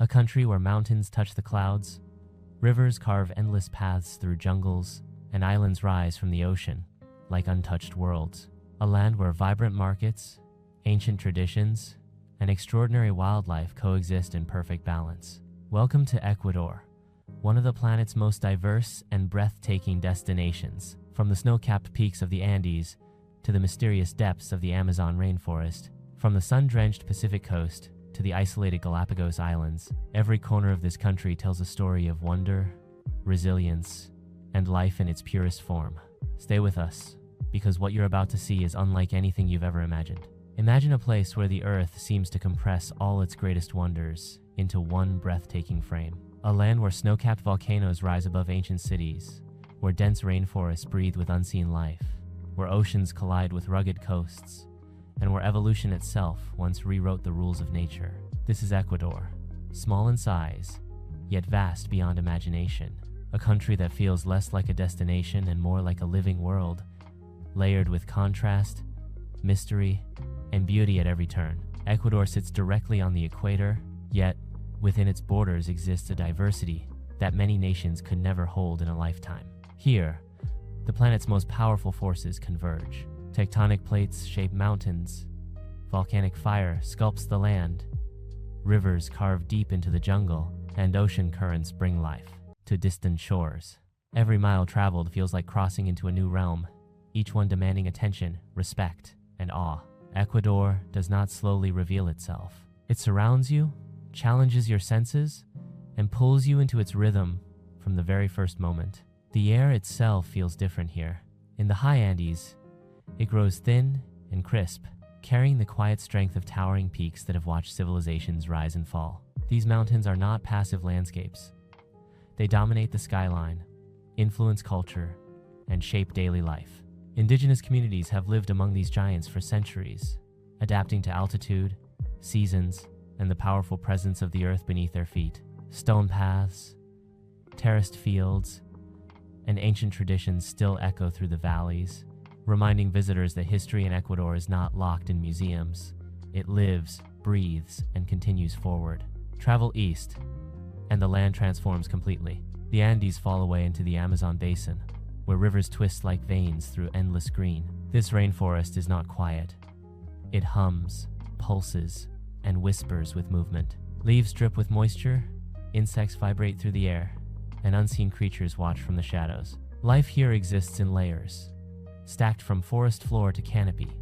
a country where mountains touch the clouds, rivers carve endless paths through jungles, and islands rise from the ocean like untouched worlds. A land where vibrant markets, ancient traditions, and extraordinary wildlife coexist in perfect balance. Welcome to Ecuador, one of the planet's most diverse and breathtaking destinations. From the snow-capped peaks of the Andes to the mysterious depths of the Amazon rainforest, from the sun-drenched Pacific coast to the isolated Galápagos Islands, every corner of this country tells a story of wonder, resilience, and life in its purest form. Stay with us, because what you're about to see is unlike anything you've ever imagined. Imagine a place where the earth seems to compress all its greatest wonders into one breathtaking frame. A land where snow-capped volcanoes rise above ancient cities, where dense rainforests breathe with unseen life, where oceans collide with rugged coasts, and where evolution itself once rewrote the rules of nature. This is Ecuador, small in size, yet vast beyond imagination. A country that feels less like a destination and more like a living world, layered with contrast, mystery, and beauty at every turn. Ecuador sits directly on the equator, yet within its borders exists a diversity that many nations could never hold in a lifetime. Here, the planet's most powerful forces converge. Tectonic plates shape mountains, volcanic fire sculpts the land, rivers carve deep into the jungle, and ocean currents bring life to distant shores. Every mile traveled feels like crossing into a new realm, each one demanding attention, respect, and awe. Ecuador does not slowly reveal itself. It surrounds you, challenges your senses, and pulls you into its rhythm from the very first moment. The air itself feels different here. In the high Andes, it grows thin and crisp, carrying the quiet strength of towering peaks that have watched civilizations rise and fall. These mountains are not passive landscapes. They dominate the skyline, influence culture, and shape daily life. Indigenous communities have lived among these giants for centuries, adapting to altitude, seasons, and the powerful presence of the earth beneath their feet. Stone paths, terraced fields, and ancient traditions still echo through the valleys, reminding visitors that history in Ecuador is not locked in museums. It lives, breathes, and continues forward. Travel east, and the land transforms completely. The Andes fall away into the Amazon basin, where rivers twist like veins through endless green. This rainforest is not quiet. It hums, pulses, and whispers with movement. Leaves drip with moisture, insects vibrate through the air, and unseen creatures watch from the shadows. Life here exists in layers, stacked from forest floor to canopy,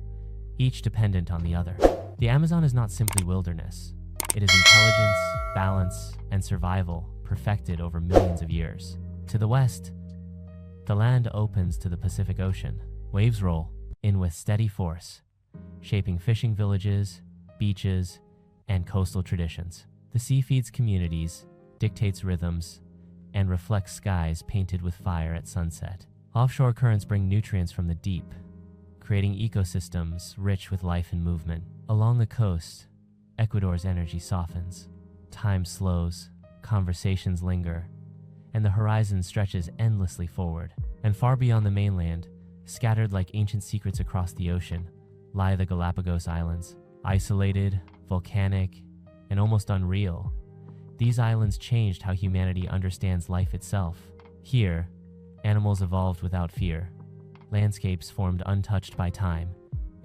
each dependent on the other. The Amazon is not simply wilderness. It is intelligence, balance, and survival perfected over millions of years. To the west, the land opens to the Pacific Ocean. Waves roll in with steady force, shaping fishing villages, beaches, and coastal traditions. The sea feeds communities, dictates rhythms, and reflects skies painted with fire at sunset. Offshore currents bring nutrients from the deep, creating ecosystems rich with life and movement. Along the coast, Ecuador's energy softens. Time slows, conversations linger, and the horizon stretches endlessly forward. And far beyond the mainland, scattered like ancient secrets across the ocean, lie the Galápagos Islands. Isolated, volcanic, and almost unreal, these islands changed how humanity understands life itself. Here, animals evolved without fear, landscapes formed untouched by time,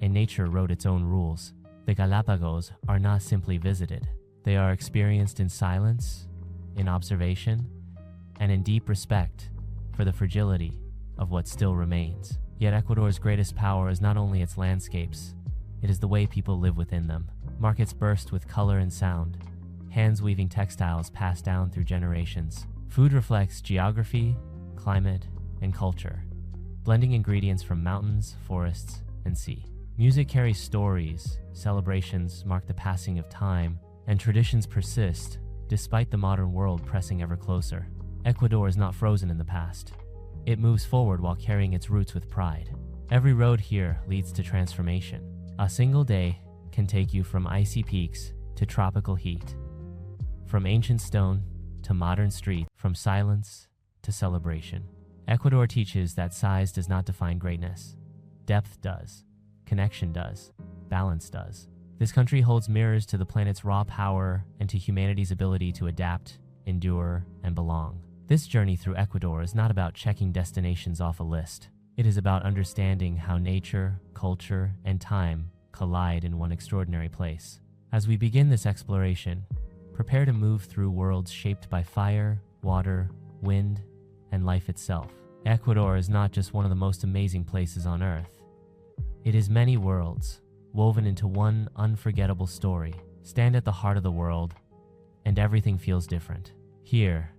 and nature wrote its own rules. The Galápagos are not simply visited. They are experienced in silence, in observation, and in deep respect for the fragility of what still remains. Yet Ecuador's greatest power is not only its landscapes, it is the way people live within them. Markets burst with color and sound, hands weaving textiles passed down through generations. Food reflects geography, climate, and culture, blending ingredients from mountains, forests, and sea. Music carries stories, celebrations mark the passing of time, and traditions persist despite the modern world pressing ever closer. Ecuador is not frozen in the past. It moves forward while carrying its roots with pride. Every road here leads to transformation. A single day can take you from icy peaks to tropical heat, from ancient stone to modern street, from silence to celebration. Ecuador teaches that size does not define greatness. Depth does, connection does, balance does. This country holds mirrors to the planet's raw power and to humanity's ability to adapt, endure, and belong. This journey through Ecuador is not about checking destinations off a list. It is about understanding how nature, culture, and time collide in one extraordinary place. As we begin this exploration, prepare to move through worlds shaped by fire, water, wind, and life itself. Ecuador is not just one of the most amazing places on Earth. It is many worlds, woven into one unforgettable story. Stand at the heart of the world, and everything feels different. Here,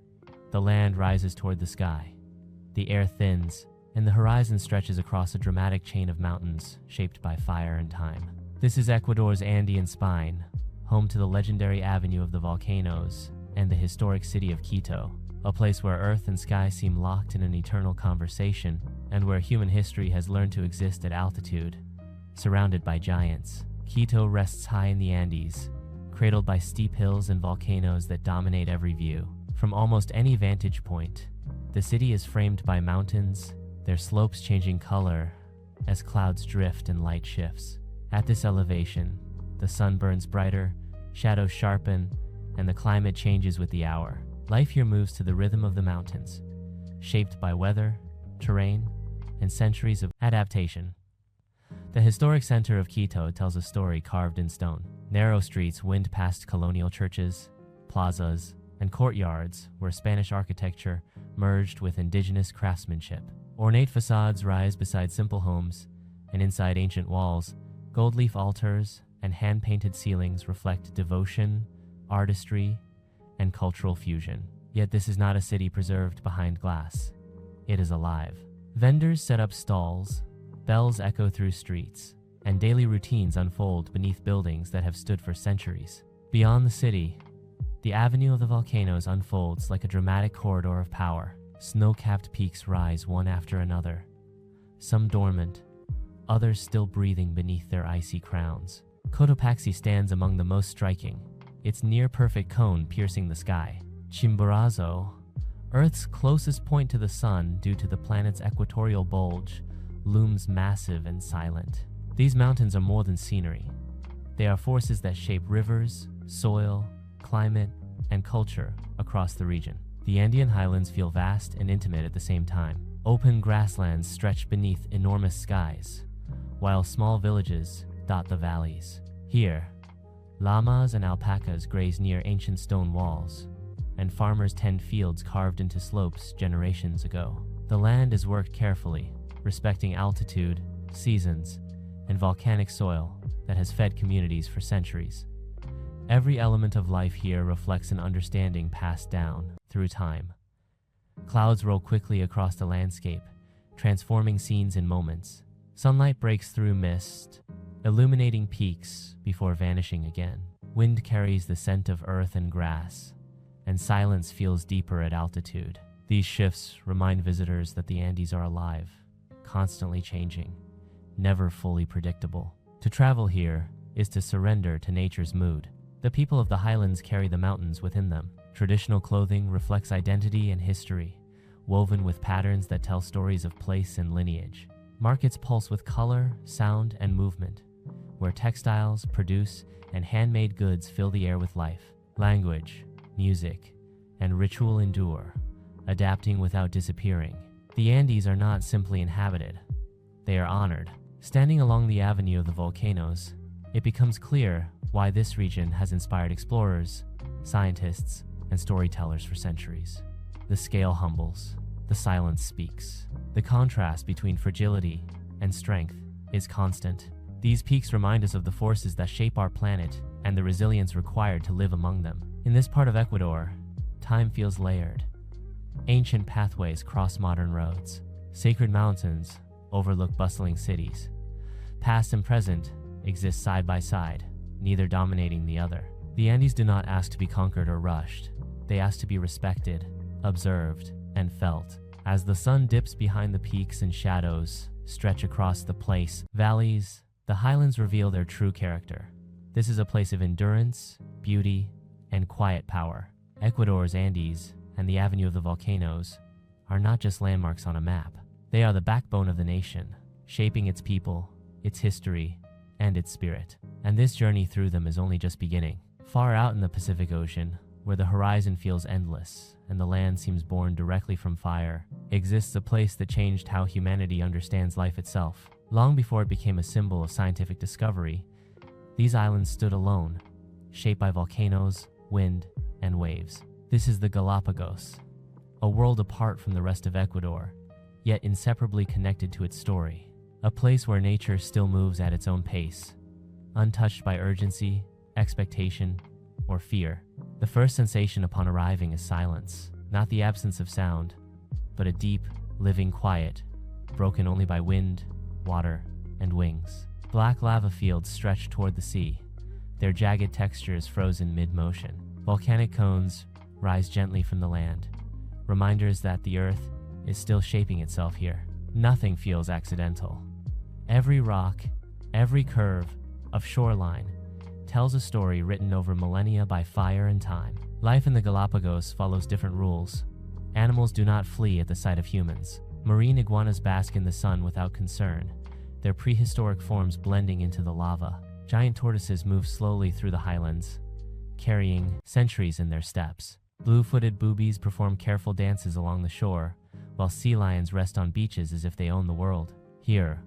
the land rises toward the sky, the air thins, and the horizon stretches across a dramatic chain of mountains shaped by fire and time. This is Ecuador's Andean spine, home to the legendary Avenue of the Volcanoes and the historic city of Quito, a place where earth and sky seem locked in an eternal conversation, and where human history has learned to exist at altitude, surrounded by giants. Quito rests high in the Andes, cradled by steep hills and volcanoes that dominate every view. From almost any vantage point, the city is framed by mountains, their slopes changing color as clouds drift and light shifts. At this elevation, the sun burns brighter, shadows sharpen, and the climate changes with the hour. Life here moves to the rhythm of the mountains, shaped by weather, terrain, and centuries of adaptation. The historic center of Quito tells a story carved in stone. Narrow streets wind past colonial churches, plazas, and courtyards where Spanish architecture merged with indigenous craftsmanship. Ornate facades rise beside simple homes, and inside ancient walls, gold leaf altars and hand-painted ceilings reflect devotion, artistry, and cultural fusion. Yet this is not a city preserved behind glass. It is alive. Vendors set up stalls, bells echo through streets, and daily routines unfold beneath buildings that have stood for centuries. Beyond the city, the Avenue of the Volcanoes unfolds like a dramatic corridor of power. Snow-capped peaks rise one after another, some dormant, others still breathing beneath their icy crowns. Cotopaxi stands among the most striking, its near-perfect cone piercing the sky. Chimborazo, Earth's closest point to the sun due to the planet's equatorial bulge, looms massive and silent. These mountains are more than scenery. They are forces that shape rivers, soil, climate, and culture across the region. The Andean highlands feel vast and intimate at the same time. Open grasslands stretch beneath enormous skies, while small villages dot the valleys. Here, llamas and alpacas graze near ancient stone walls, and farmers tend fields carved into slopes generations ago. The land is worked carefully, respecting altitude, seasons, and volcanic soil that has fed communities for centuries. Every element of life here reflects an understanding passed down through time. Clouds roll quickly across the landscape, transforming scenes in moments. Sunlight breaks through mist, illuminating peaks before vanishing again. Wind carries the scent of earth and grass, and silence feels deeper at altitude. These shifts remind visitors that the Andes are alive, constantly changing, never fully predictable. To travel here is to surrender to nature's mood. The people of the highlands carry the mountains within them. Traditional clothing reflects identity and history, woven with patterns that tell stories of place and lineage. Markets pulse with color, sound, and movement, where textiles, produce, and handmade goods fill the air with life. Language, music, and ritual endure, adapting without disappearing. The Andes are not simply inhabited, they are honored. Standing along the Avenue of the Volcanoes, it becomes clear why this region has inspired explorers, scientists, and storytellers for centuries. The scale humbles, the silence speaks. The contrast between fragility and strength is constant. These peaks remind us of the forces that shape our planet and the resilience required to live among them. In this part of Ecuador, time feels layered. Ancient pathways cross modern roads. Sacred mountains overlook bustling cities. Past and present exist side by side, neither dominating the other. The Andes do not ask to be conquered or rushed. They ask to be respected, observed, and felt. As the sun dips behind the peaks and shadows stretch across the place, valleys, the highlands reveal their true character. This is a place of endurance, beauty, and quiet power. Ecuador's Andes and the Avenue of the Volcanoes are not just landmarks on a map. They are the backbone of the nation, shaping its people, its history, and its spirit. and this journey through them is only just beginning. Far out in the Pacific Ocean, where the horizon feels endless and the land seems born directly from fire, exists a place that changed how humanity understands life itself. Long before it became a symbol of scientific discovery, these islands stood alone, shaped by volcanoes, wind, and waves. This is the Galápagos, a world apart from the rest of Ecuador, yet inseparably connected to its story. A place where nature still moves at its own pace, untouched by urgency, expectation, or fear. The first sensation upon arriving is silence, not the absence of sound, but a deep, living quiet, broken only by wind, water, and wings. Black lava fields stretch toward the sea, their jagged textures frozen mid-motion. Volcanic cones rise gently from the land, reminders that the earth is still shaping itself here. Nothing feels accidental. Every rock, every curve of shoreline tells a story written over millennia by fire and time. Life in the Galapagos follows different rules. Animals do not flee at the sight of humans. Marine iguanas bask in the sun without concern, their prehistoric forms blending into the lava. Giant tortoises move slowly through the highlands, carrying centuries in their steps. Blue-footed boobies perform careful dances along the shore, while sea lions rest on beaches as if they own the world. Here,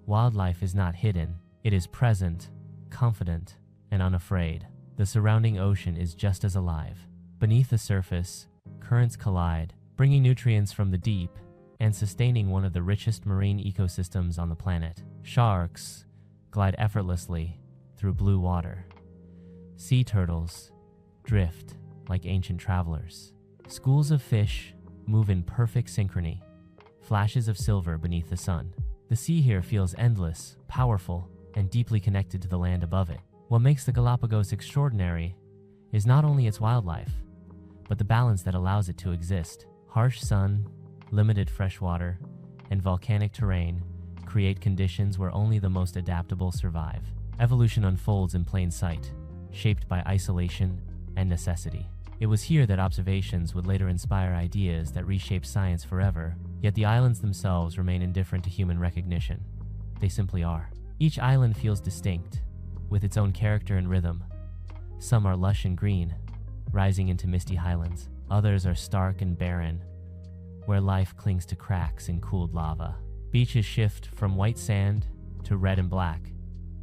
wildlife is not hidden. It is present, confident, and unafraid. The surrounding ocean is just as alive. Beneath the surface, currents collide, bringing nutrients from the deep and sustaining one of the richest marine ecosystems on the planet. Sharks glide effortlessly through blue water. Sea turtles drift like ancient travelers. Schools of fish move in perfect synchrony, flashes of silver beneath the sun. The sea here feels endless, powerful, and deeply connected to the land above it. What makes the Galapagos extraordinary is not only its wildlife, but the balance that allows it to exist. Harsh sun, limited fresh water, and volcanic terrain create conditions where only the most adaptable survive. Evolution unfolds in plain sight, shaped by isolation and necessity. It was here that observations would later inspire ideas that reshape science forever, yet the islands themselves remain indifferent to human recognition. They simply are. Each island feels distinct, with its own character and rhythm. Some are lush and green, rising into misty highlands. Others are stark and barren, where life clings to cracks in cooled lava. Beaches shift from white sand to red and black,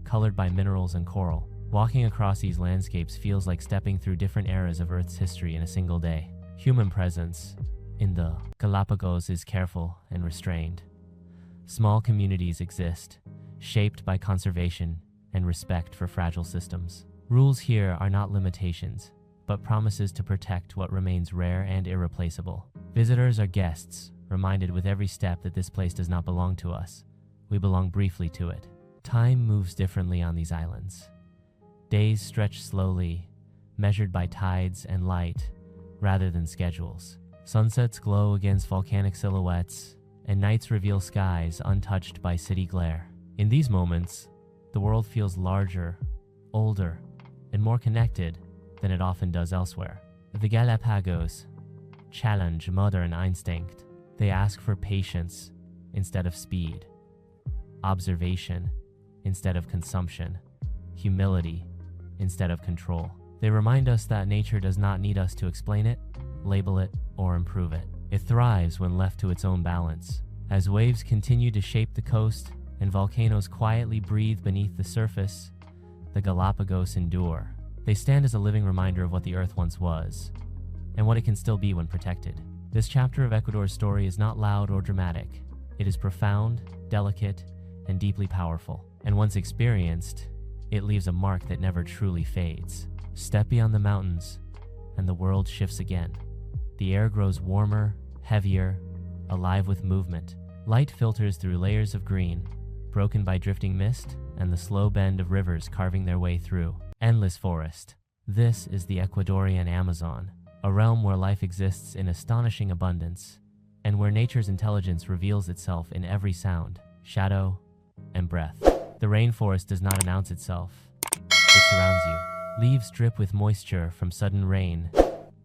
colored by minerals and coral. Walking across these landscapes feels like stepping through different eras of Earth's history in a single day. Human presence in the Galapagos is careful and restrained. Small communities exist, shaped by conservation and respect for fragile systems. Rules here are not limitations, but promises to protect what remains rare and irreplaceable. Visitors are guests, reminded with every step that this place does not belong to us. We belong briefly to it. Time moves differently on these islands. Days stretch slowly, measured by tides and light rather than schedules. Sunsets glow against volcanic silhouettes, and nights reveal skies untouched by city glare. In these moments, the world feels larger, older, and more connected than it often does elsewhere. The Galápagos challenge modern instinct. They ask for patience instead of speed, observation instead of consumption, humility instead of control. They remind us that nature does not need us to explain it, label it, or improve it. It thrives when left to its own balance. As waves continue to shape the coast and volcanoes quietly breathe beneath the surface, the Galapagos endure. They stand as a living reminder of what the Earth once was, and what it can still be when protected. This chapter of Ecuador's story is not loud or dramatic. It is profound, delicate, and deeply powerful. And once experienced, it leaves a mark that never truly fades. Step beyond the mountains, and the world shifts again. The air grows warmer, heavier, alive with movement. Light filters through layers of green, broken by drifting mist and the slow bend of rivers carving their way through. Endless forest. This is the Ecuadorian Amazon, a realm where life exists in astonishing abundance, and where nature's intelligence reveals itself in every sound, shadow, and breath. The rainforest does not announce itself. It surrounds you. Leaves drip with moisture from sudden rain.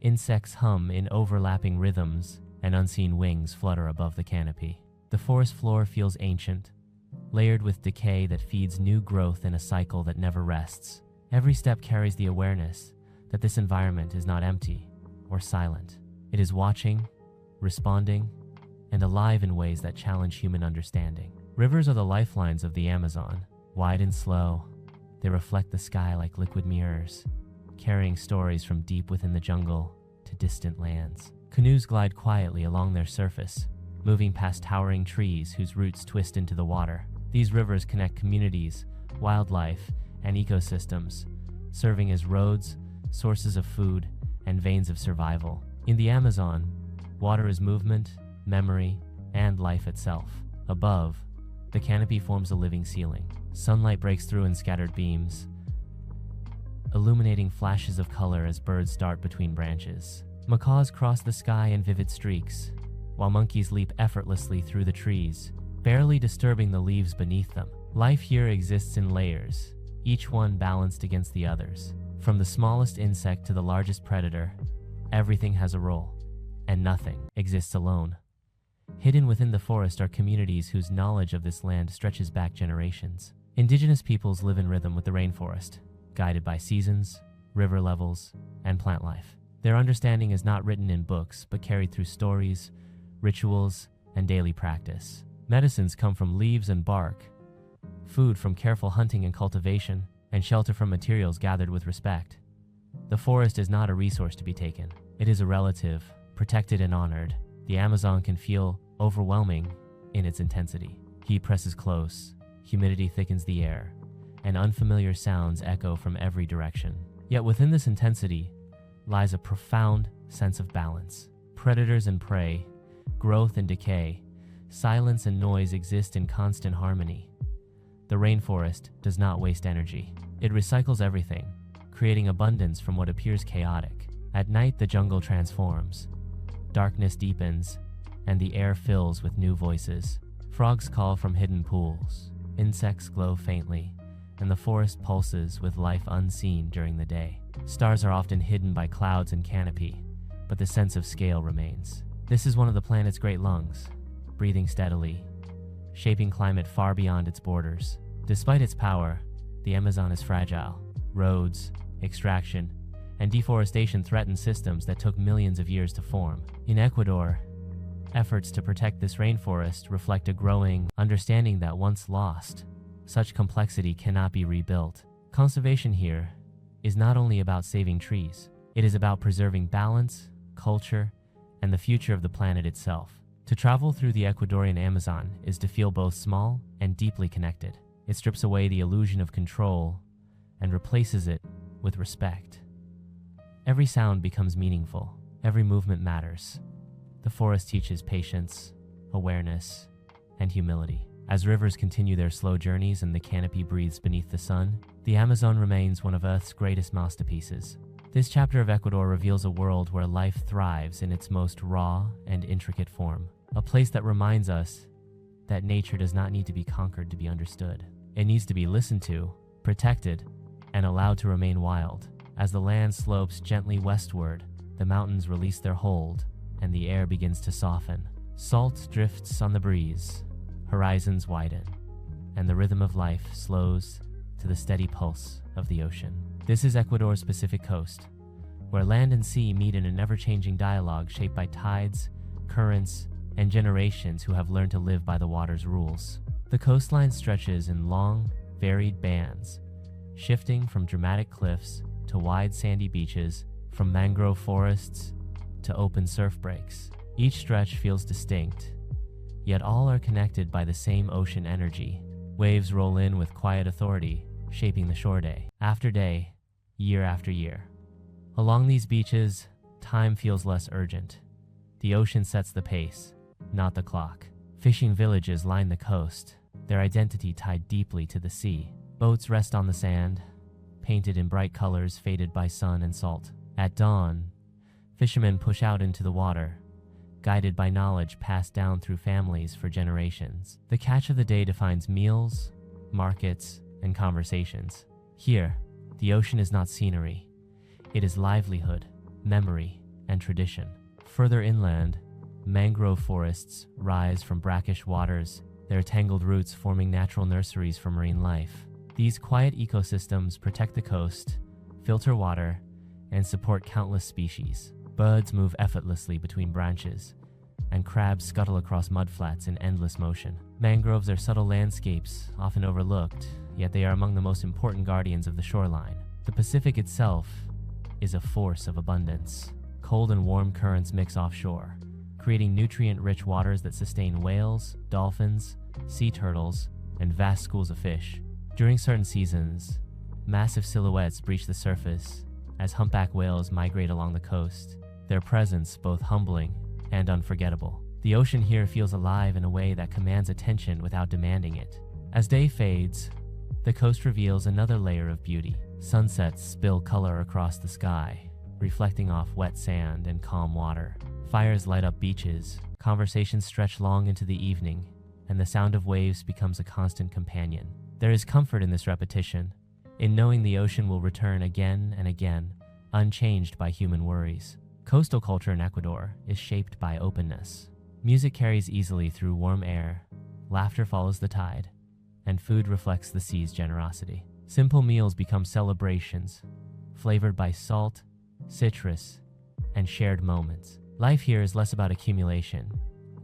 Insects hum in overlapping rhythms, and unseen wings flutter above the canopy. The forest floor feels ancient, layered with decay that feeds new growth in a cycle that never rests. Every step carries the awareness that this environment is not empty or silent. It is watching, responding, and alive in ways that challenge human understanding. Rivers are the lifelines of the Amazon. Wide and slow, they reflect the sky like liquid mirrors, carrying stories from deep within the jungle to distant lands. Canoes glide quietly along their surface, moving past towering trees whose roots twist into the water. These rivers connect communities, wildlife, and ecosystems, serving as roads, sources of food, and veins of survival. In the Amazon, water is movement, memory, and life itself. Above, the canopy forms a living ceiling. Sunlight breaks through in scattered beams, illuminating flashes of color as birds dart between branches. Macaws cross the sky in vivid streaks, while monkeys leap effortlessly through the trees, barely disturbing the leaves beneath them. Life here exists in layers, each one balanced against the others. From the smallest insect to the largest predator, everything has a role, and nothing exists alone. Hidden within the forest are communities whose knowledge of this land stretches back generations. Indigenous peoples live in rhythm with the rainforest, guided by seasons, river levels, and plant life. Their understanding is not written in books, but carried through stories, rituals, and daily practice. Medicines come from leaves and bark, food from careful hunting and cultivation, and shelter from materials gathered with respect. The forest is not a resource to be taken. It is a relative, protected and honored. The Amazon can feel overwhelming in its intensity. Heat presses close, humidity thickens the air, and unfamiliar sounds echo from every direction. Yet within this intensity lies a profound sense of balance. Predators and prey, growth and decay, silence and noise exist in constant harmony. The rainforest does not waste energy. It recycles everything, creating abundance from what appears chaotic. At night, the jungle transforms. Darkness deepens, and the air fills with new voices. Frogs call from hidden pools, insects glow faintly, and the forest pulses with life unseen during the day. Stars are often hidden by clouds and canopy, but the sense of scale remains. This is one of the planet's great lungs, breathing steadily, shaping climate far beyond its borders. Despite its power, the Amazon is fragile. Roads, extraction, and deforestation threaten systems that took millions of years to form. In Ecuador, efforts to protect this rainforest reflect a growing understanding that once lost, such complexity cannot be rebuilt. Conservation here is not only about saving trees, it is about preserving balance, culture, and the future of the planet itself. To travel through the Ecuadorian Amazon is to feel both small and deeply connected. It strips away the illusion of control and replaces it with respect. Every sound becomes meaningful. Every movement matters. The forest teaches patience, awareness, and humility. As rivers continue their slow journeys and the canopy breathes beneath the sun, the Amazon remains one of Earth's greatest masterpieces. This chapter of Ecuador reveals a world where life thrives in its most raw and intricate form. A place that reminds us that nature does not need to be conquered to be understood. It needs to be listened to, protected, and allowed to remain wild. As the land slopes gently westward, the mountains release their hold, and the air begins to soften. Salt drifts on the breeze, horizons widen, and the rhythm of life slows to the steady pulse of the ocean. This is Ecuador's Pacific coast, where land and sea meet in an ever-changing dialogue shaped by tides, currents, and generations who have learned to live by the water's rules. The coastline stretches in long, varied bands, shifting from dramatic cliffs to wide sandy beaches, from mangrove forests to open surf breaks. Each stretch feels distinct, yet all are connected by the same ocean energy. Waves roll in with quiet authority, shaping the shore day after day, year after year. Along these beaches, time feels less urgent. The ocean sets the pace, not the clock. Fishing villages line the coast, their identity tied deeply to the sea. Boats rest on the sand, painted in bright colors faded by sun and salt. At dawn, fishermen push out into the water, guided by knowledge passed down through families for generations. The catch of the day defines meals, markets, and conversations. Here, the ocean is not scenery. It is livelihood, memory, and tradition. Further inland, mangrove forests rise from brackish waters, their tangled roots forming natural nurseries for marine life. These quiet ecosystems protect the coast, filter water, and support countless species. Birds move effortlessly between branches, and crabs scuttle across mudflats in endless motion. Mangroves are subtle landscapes, often overlooked, yet they are among the most important guardians of the shoreline. The Pacific itself is a force of abundance. Cold and warm currents mix offshore, creating nutrient-rich waters that sustain whales, dolphins, sea turtles, and vast schools of fish. During certain seasons, massive silhouettes breach the surface as humpback whales migrate along the coast, their presence both humbling and unforgettable. The ocean here feels alive in a way that commands attention without demanding it. As day fades, the coast reveals another layer of beauty. Sunsets spill color across the sky, reflecting off wet sand and calm water. Fires light up beaches, conversations stretch long into the evening, and the sound of waves becomes a constant companion. There is comfort in this repetition, in knowing the ocean will return again and again, unchanged by human worries. Coastal culture in Ecuador is shaped by openness. Music carries easily through warm air, laughter follows the tide, and food reflects the sea's generosity. Simple meals become celebrations, flavored by salt, citrus, and shared moments. Life here is less about accumulation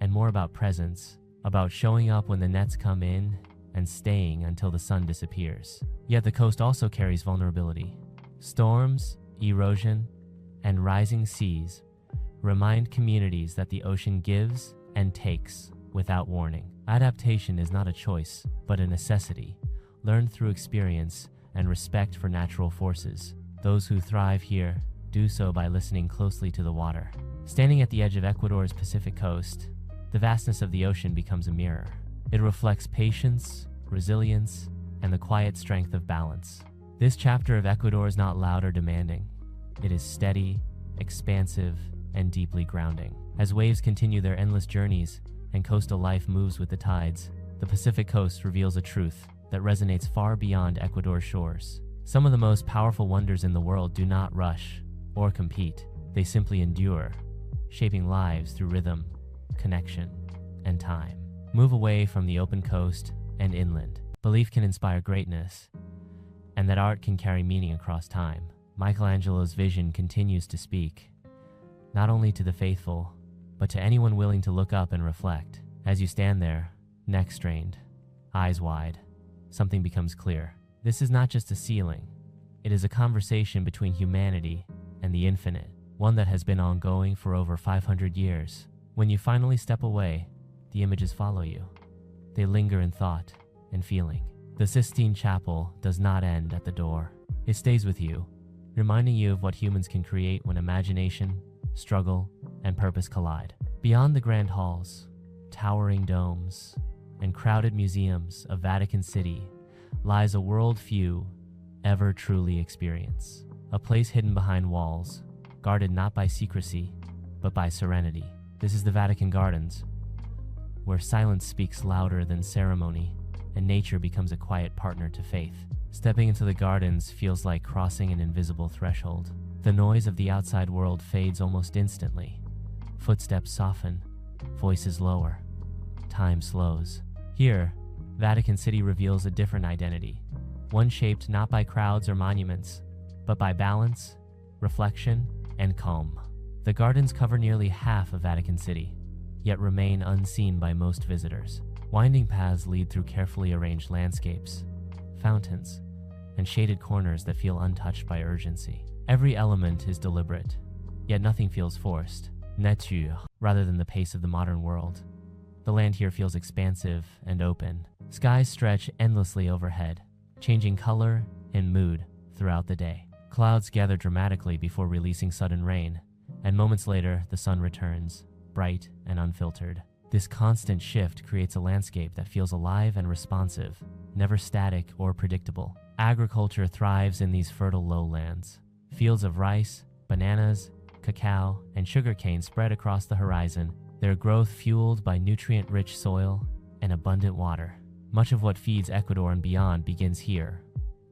and more about presence, about showing up when the nets come in and staying until the sun disappears. Yet the coast also carries vulnerability. Storms, erosion, and rising seas remind communities that the ocean gives and takes without warning. Adaptation is not a choice, but a necessity, learned through experience and respect for natural forces. Those who thrive here do so by listening closely to the water. Standing at the edge of Ecuador's Pacific coast, the vastness of the ocean becomes a mirror. It reflects patience, resilience, and the quiet strength of balance. This chapter of Ecuador is not loud or demanding. It is steady, expansive, and deeply grounding. As waves continue their endless journeys and coastal life moves with the tides, the Pacific coast reveals a truth that resonates far beyond Ecuador's shores. Some of the most powerful wonders in the world do not rush or compete. They simply endure, shaping lives through rhythm, connection, and time. Move away from the open coast and inland. Belief can inspire greatness, and that art can carry meaning across time. Michelangelo's vision continues to speak, not only to the faithful, but to anyone willing to look up and reflect. As you stand there, neck strained, eyes wide, something becomes clear. This is not just a ceiling. It is a conversation between humanity and the infinite, one that has been ongoing for over 500 years. When you finally step away, the images follow you. They linger in thought and feeling. The Sistine Chapel does not end at the door. It stays with you, reminding you of what humans can create when imagination, struggle, and purpose collide. Beyond the grand halls, towering domes, and crowded museums of Vatican City lies a world few ever truly experience. A place hidden behind walls, guarded not by secrecy, but by serenity. This is the Vatican Gardens, where silence speaks louder than ceremony, and nature becomes a quiet partner to faith. Stepping into the gardens feels like crossing an invisible threshold. The noise of the outside world fades almost instantly. Footsteps soften, voices lower, time slows. Here, Vatican City reveals a different identity, one shaped not by crowds or monuments, but by balance, reflection, and calm. The gardens cover nearly half of Vatican City, yet remain unseen by most visitors. Winding paths lead through carefully arranged landscapes, fountains, and shaded corners that feel untouched by urgency. Every element is deliberate, yet nothing feels forced. Nature, rather than the pace of the modern world. The land here feels expansive and open. Skies stretch endlessly overhead, changing color and mood throughout the day. Clouds gather dramatically before releasing sudden rain, and moments later, the sun returns, bright and unfiltered. This constant shift creates a landscape that feels alive and responsive, never static or predictable. Agriculture thrives in these fertile lowlands. Fields of rice, bananas, cacao, and sugarcane spread across the horizon, their growth fueled by nutrient-rich soil and abundant water. Much of what feeds Ecuador and beyond begins here,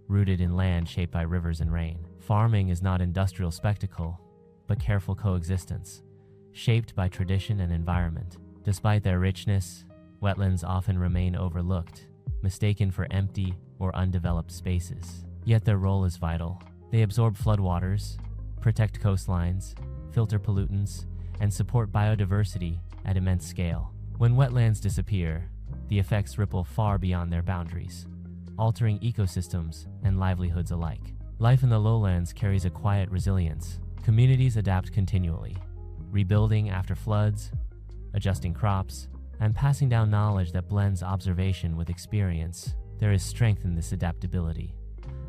rooted in land shaped by rivers and rain. Farming is not industrial spectacle, but careful coexistence, shaped by tradition and environment. Despite their richness, Wetlands often remain overlooked, mistaken for empty or undeveloped spaces. Yet their role is vital. They absorb floodwaters, protect coastlines, filter pollutants, and support biodiversity at immense scale. When wetlands disappear, the effects ripple far beyond their boundaries, altering ecosystems and livelihoods alike. Life in the lowlands carries a quiet resilience. Communities adapt continually, rebuilding after floods, adjusting crops, and passing down knowledge that blends observation with experience. There is strength in this adaptability,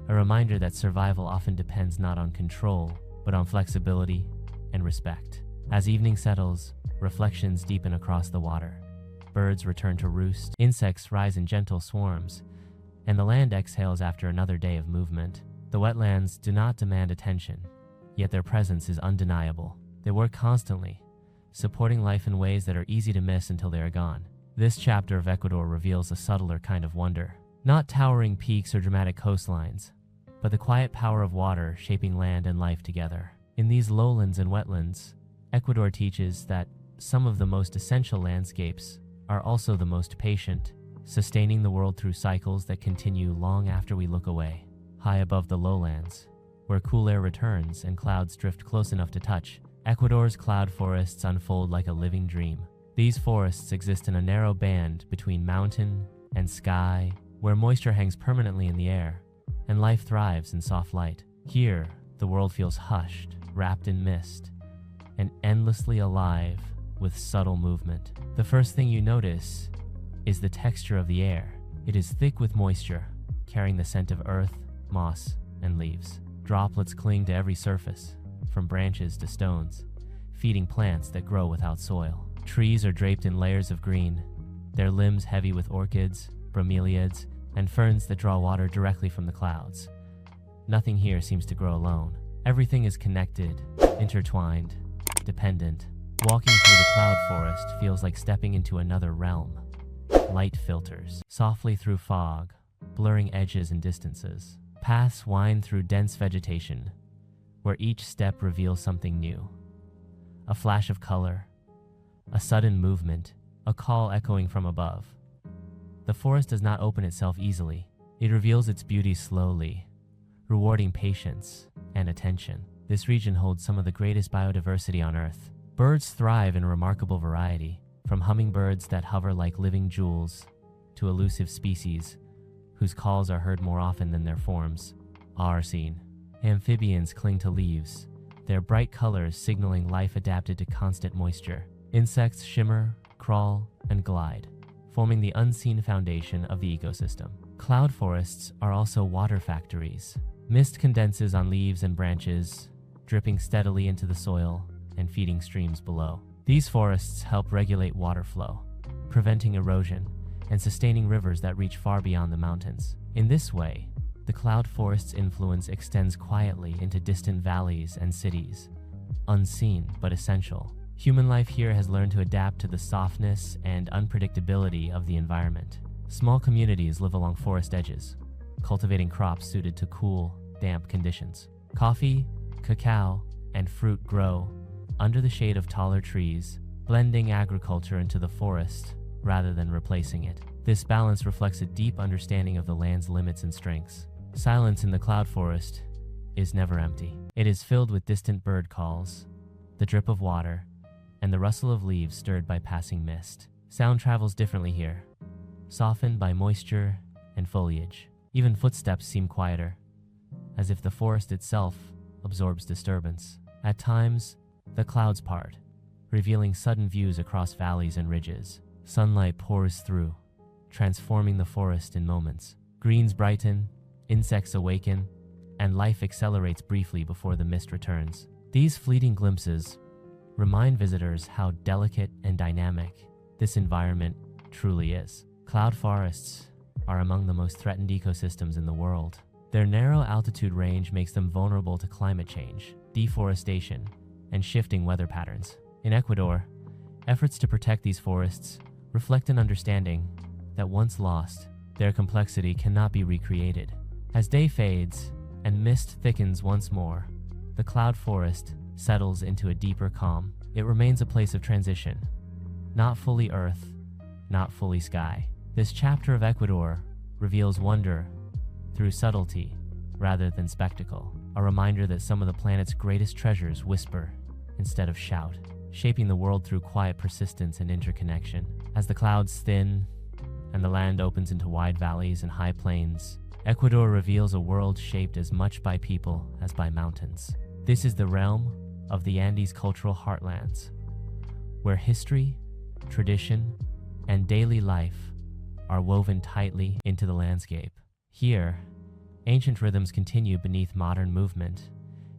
a reminder that survival often depends not on control, but on flexibility and respect. As evening settles, reflections deepen across the water. Birds return to roost, insects rise in gentle swarms, and the land exhales after another day of movement. The wetlands do not demand attention, yet their presence is undeniable. They work constantly, supporting life in ways that are easy to miss until they are gone. This chapter of Ecuador reveals a subtler kind of wonder. Not towering peaks or dramatic coastlines, but the quiet power of water shaping land and life together. In these lowlands and wetlands, Ecuador teaches that some of the most essential landscapes are also the most patient, sustaining the world through cycles that continue long after we look away. High above the lowlands, where cool air returns and clouds drift close enough to touch, Ecuador's cloud forests unfold like a living dream. These forests exist in a narrow band between mountain and sky, where moisture hangs permanently in the air, and life thrives in soft light. Here, the world feels hushed, wrapped in mist, and endlessly alive with subtle movement. The first thing you notice is the texture of the air. It is thick with moisture, carrying the scent of earth, moss, and leaves. Droplets cling to every surface, from branches to stones, feeding plants that grow without soil. Trees are draped in layers of green, their limbs heavy with orchids, bromeliads, and ferns that draw water directly from the clouds. Nothing here seems to grow alone. Everything is connected, intertwined, dependent. Walking through the cloud forest feels like stepping into another realm. Light filters softly through fog, blurring edges and distances. Paths wind through dense vegetation, where each step reveals something new. A flash of color, a sudden movement, a call echoing from above. The forest does not open itself easily. It reveals its beauty slowly, rewarding patience and attention. This region holds some of the greatest biodiversity on Earth. Birds thrive in remarkable variety, from hummingbirds that hover like living jewels to elusive species whose calls are heard more often than their forms are seen. Amphibians cling to leaves, their bright colors signaling life adapted to constant moisture. Insects shimmer, crawl, and glide, forming the unseen foundation of the ecosystem. Cloud forests are also water factories. Mist condenses on leaves and branches, dripping steadily into the soil and feeding streams below. These forests help regulate water flow, preventing erosion and sustaining rivers that reach far beyond the mountains. In this way, the cloud forest's influence extends quietly into distant valleys and cities, unseen but essential. Human life here has learned to adapt to the softness and unpredictability of the environment. Small communities live along forest edges, cultivating crops suited to cool, damp conditions. Coffee, cacao, and fruit grow under the shade of taller trees, blending agriculture into the forest rather than replacing it. This balance reflects a deep understanding of the land's limits and strengths. Silence in the cloud forest is never empty. It is filled with distant bird calls, the drip of water, and the rustle of leaves stirred by passing mist. Sound travels differently here, softened by moisture and foliage. Even footsteps seem quieter, as if the forest itself absorbs disturbance. At times, the clouds part, revealing sudden views across valleys and ridges. Sunlight pours through, transforming the forest in moments. Greens brighten, insects awaken, and life accelerates briefly before the mist returns. These fleeting glimpses remind visitors how delicate and dynamic this environment truly is. Cloud forests are among the most threatened ecosystems in the world. Their narrow altitude range makes them vulnerable to climate change, deforestation, and shifting weather patterns. In Ecuador, efforts to protect these forests reflect an understanding that once lost, their complexity cannot be recreated. As day fades and mist thickens once more, the cloud forest settles into a deeper calm. It remains a place of transition, not fully Earth, not fully sky. This chapter of Ecuador reveals wonder through subtlety rather than spectacle, a reminder that some of the planet's greatest treasures whisper instead of shout, shaping the world through quiet persistence and interconnection. As the clouds thin and the land opens into wide valleys and high plains, Ecuador reveals a world shaped as much by people as by mountains. This is the realm of the Andes cultural heartlands, where history, tradition, and daily life are woven tightly into the landscape. Here, ancient rhythms continue beneath modern movement,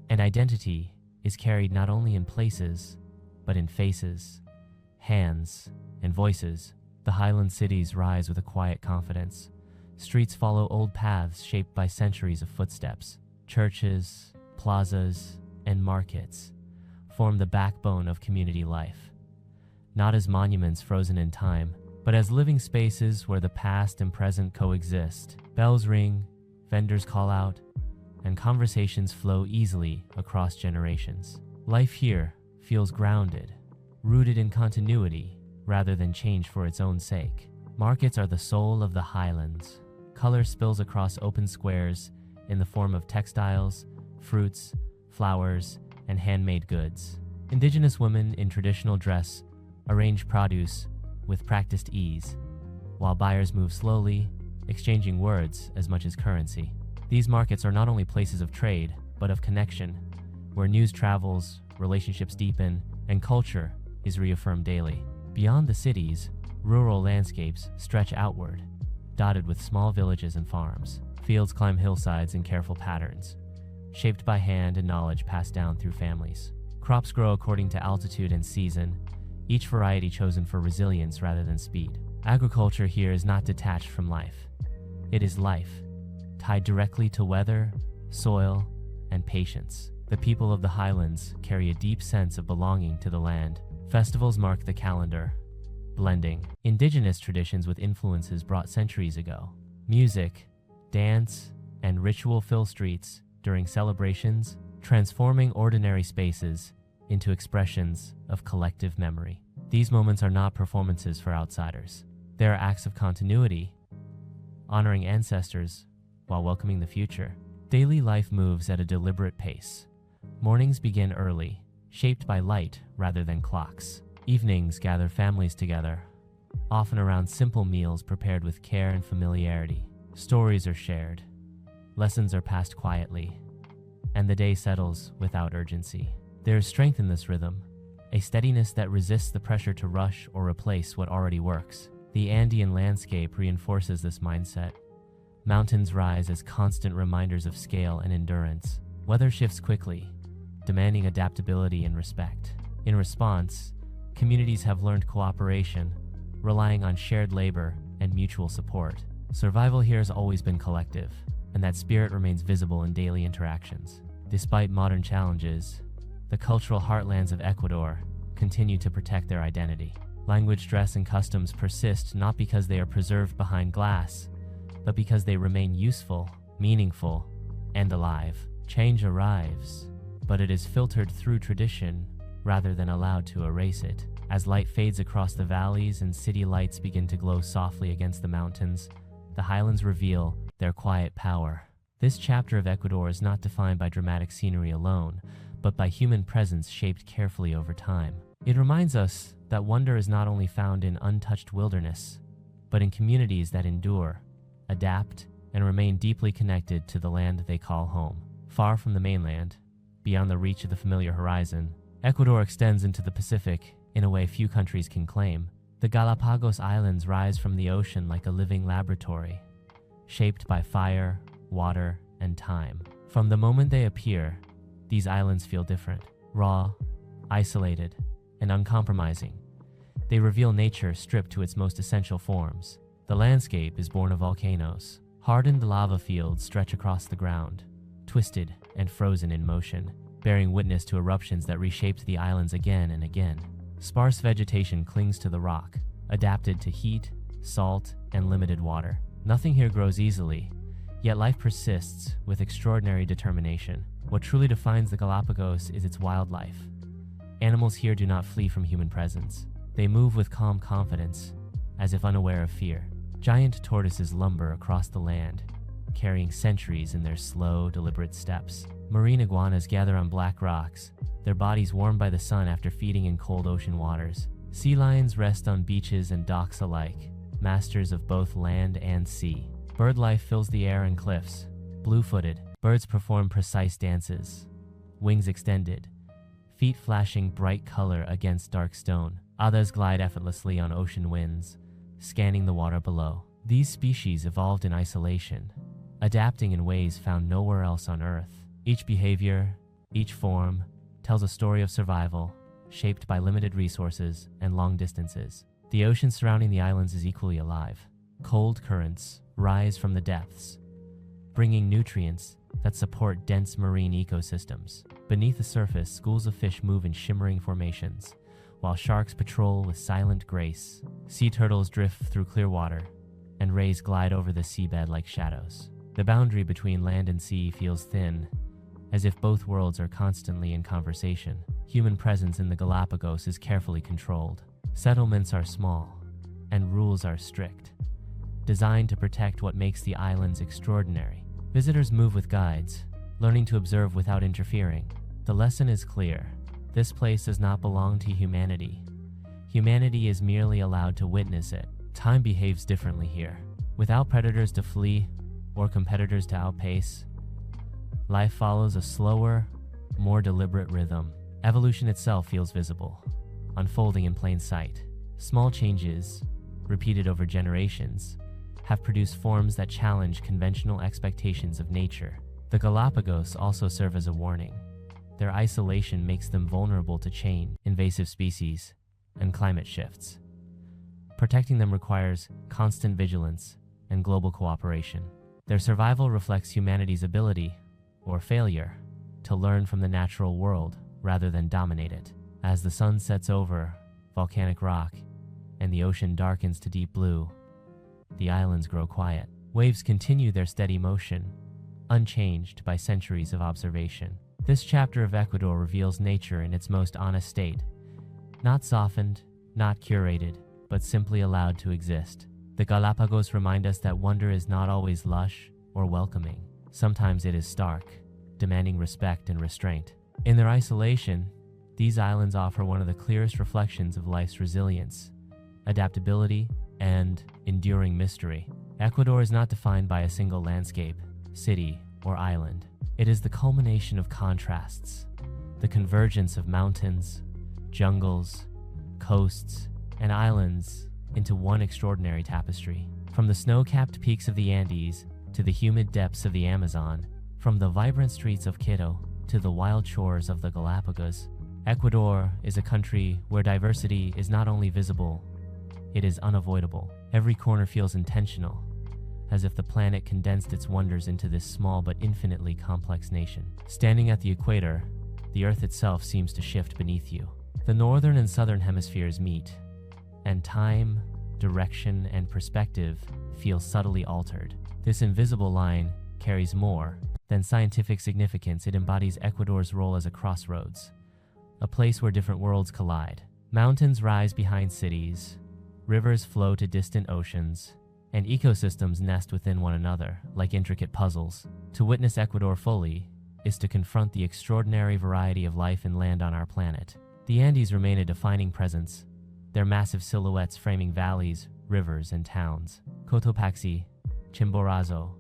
and identity is carried not only in places, but in faces, hands, and voices. The highland cities rise with a quiet confidence. Streets follow old paths shaped by centuries of footsteps. Churches, plazas, and markets form the backbone of community life, not as monuments frozen in time, but as living spaces where the past and present coexist. Bells ring, vendors call out, and conversations flow easily across generations. Life here feels grounded, rooted in continuity rather than change for its own sake. Markets are the soul of the highlands. Color spills across open squares in the form of textiles, fruits, flowers, and handmade goods. Indigenous women in traditional dress arrange produce with practiced ease, while buyers move slowly, exchanging words as much as currency. These markets are not only places of trade, but of connection, where news travels, relationships deepen, and culture is reaffirmed daily. Beyond the cities, rural landscapes stretch outward, dotted with small villages and farms. Fields climb hillsides in careful patterns, shaped by hand and knowledge passed down through families. Crops grow according to altitude and season, each variety chosen for resilience rather than speed. Agriculture here is not detached from life. It is life, tied directly to weather, soil, and patience. The people of the highlands carry a deep sense of belonging to the land. Festivals mark the calendar, blending indigenous traditions with influences brought centuries ago. Music, dance, and ritual fill streets during celebrations, transforming ordinary spaces into expressions of collective memory. These moments are not performances for outsiders. They are acts of continuity, honoring ancestors while welcoming the future. Daily life moves at a deliberate pace. Mornings begin early, shaped by light rather than clocks. Evenings gather families together, often around simple meals prepared with care and familiarity. Stories are shared, lessons are passed quietly, and the day settles without urgency. There is strength in this rhythm, a steadiness that resists the pressure to rush or replace what already works. The Andean landscape reinforces this mindset. Mountains rise as constant reminders of scale and endurance. Weather shifts quickly, demanding adaptability and respect. In response, communities have learned cooperation, relying on shared labor and mutual support. Survival here has always been collective, and that spirit remains visible in daily interactions. Despite modern challenges, the cultural heartlands of Ecuador continue to protect their identity. Language, dress, and customs persist not because they are preserved behind glass, but because they remain useful, meaningful, and alive. Change arrives, but it is filtered through tradition rather than allowed to erase it. As light fades across the valleys and city lights begin to glow softly against the mountains, the highlands reveal their quiet power. This chapter of Ecuador is not defined by dramatic scenery alone, but by human presence shaped carefully over time. It reminds us that wonder is not only found in untouched wilderness, but in communities that endure, adapt, and remain deeply connected to the land they call home. Far from the mainland, beyond the reach of the familiar horizon, Ecuador extends into the Pacific in a way few countries can claim. The Galápagos Islands rise from the ocean like a living laboratory, shaped by fire, water, and time. From the moment they appear, these islands feel different, raw, isolated, and uncompromising. They reveal nature stripped to its most essential forms. The landscape is born of volcanoes. Hardened lava fields stretch across the ground, twisted and frozen in motion, bearing witness to eruptions that reshaped the islands again and again. Sparse vegetation clings to the rock, adapted to heat, salt, and limited water. Nothing here grows easily, yet life persists with extraordinary determination. What truly defines the Galapagos is its wildlife. Animals here do not flee from human presence. They move with calm confidence, as if unaware of fear. Giant tortoises lumber across the land, carrying centuries in their slow, deliberate steps. Marine iguanas gather on black rocks, their bodies warmed by the sun after feeding in cold ocean waters. Sea lions rest on beaches and docks alike, masters of both land and sea. Bird life fills the air and cliffs. Blue-footed, birds perform precise dances, wings extended, feet flashing bright color against dark stone. Others glide effortlessly on ocean winds, scanning the water below. These species evolved in isolation, adapting in ways found nowhere else on Earth. Each behavior, each form, tells a story of survival, shaped by limited resources and long distances. The ocean surrounding the islands is equally alive. Cold currents rise from the depths, bringing nutrients that support dense marine ecosystems. Beneath the surface, schools of fish move in shimmering formations, while sharks patrol with silent grace. Sea turtles drift through clear water, and rays glide over the seabed like shadows. The boundary between land and sea feels thin, as if both worlds are constantly in conversation. Human presence in the Galápagos is carefully controlled. Settlements are small, and rules are strict, designed to protect what makes the islands extraordinary. Visitors move with guides, learning to observe without interfering. The lesson is clear. This place does not belong to humanity. Humanity is merely allowed to witness it. Time behaves differently here. Without predators to flee or competitors to outpace, life follows a slower, more deliberate rhythm. Evolution itself feels visible, unfolding in plain sight. Small changes, repeated over generations, have produced forms that challenge conventional expectations of nature. The Galapagos also serve as a warning. Their isolation makes them vulnerable to change, invasive species, and climate shifts. Protecting them requires constant vigilance and global cooperation. Their survival reflects humanity's ability, or failure, to learn from the natural world rather than dominate it. As the sun sets over volcanic rock and the ocean darkens to deep blue, the islands grow quiet. Waves continue their steady motion, unchanged by centuries of observation. This chapter of Ecuador reveals nature in its most honest state, not softened, not curated, but simply allowed to exist. The Galapagos remind us that wonder is not always lush or welcoming. Sometimes it is stark, demanding respect and restraint. In their isolation, these islands offer one of the clearest reflections of life's resilience, adaptability, and enduring mystery. Ecuador is not defined by a single landscape, city, or island. It is the culmination of contrasts, the convergence of mountains, jungles, coasts, and islands into one extraordinary tapestry. From the snow-capped peaks of the Andes to the humid depths of the Amazon, from the vibrant streets of Quito to the wild shores of the Galapagos, Ecuador is a country where diversity is not only visible, it is unavoidable. Every corner feels intentional, as if the planet condensed its wonders into this small but infinitely complex nation. Standing at the equator, the Earth itself seems to shift beneath you. The northern and southern hemispheres meet, and time, direction, and perspective feel subtly altered. This invisible line carries more than scientific significance. It embodies Ecuador's role as a crossroads, a place where different worlds collide. Mountains rise behind cities, rivers flow to distant oceans, and ecosystems nest within one another like intricate puzzles. To witness Ecuador fully is to confront the extraordinary variety of life and land on our planet. The Andes remain a defining presence, their massive silhouettes framing valleys, rivers, and towns. Cotopaxi, Chimborazo,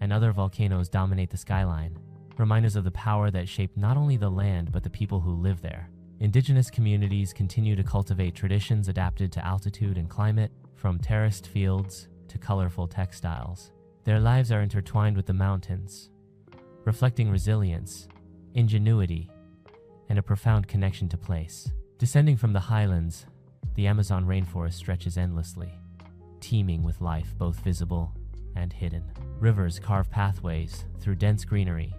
and other volcanoes dominate the skyline, reminders of the power that shaped not only the land but the people who live there. Indigenous communities continue to cultivate traditions adapted to altitude and climate, from terraced fields to colorful textiles. Their lives are intertwined with the mountains, reflecting resilience, ingenuity, and a profound connection to place. Descending from the highlands, the Amazon rainforest stretches endlessly, teeming with life both visible and hidden. Rivers carve pathways through dense greenery,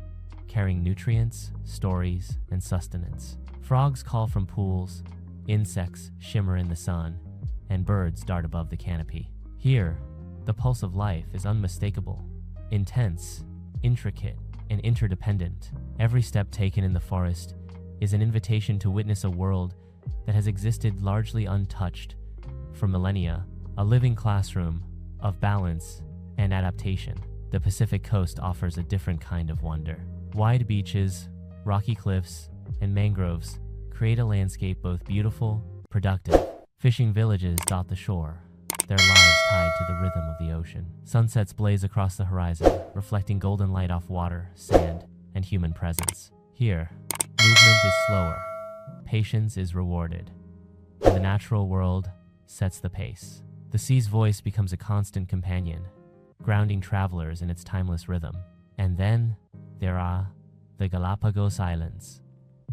carrying nutrients, stories, and sustenance. Frogs call from pools, insects shimmer in the sun, and birds dart above the canopy. Here, the pulse of life is unmistakable, intense, intricate, and interdependent. Every step taken in the forest is an invitation to witness a world that has existed largely untouched for millennia a living classroom of balance and adaptation. The Pacific coast offers a different kind of wonder. Wide beaches, rocky cliffs, and mangroves create a landscape both beautiful, productive. Fishing villages dot the shore, their lives tied to the rhythm of the ocean. Sunsets blaze across the horizon, reflecting golden light off water, sand, and human presence. Here, movement is slower, patience is rewarded, and the natural world sets the pace. The sea's voice becomes a constant companion, grounding travelers in its timeless rhythm. And then there are the Galápagos Islands,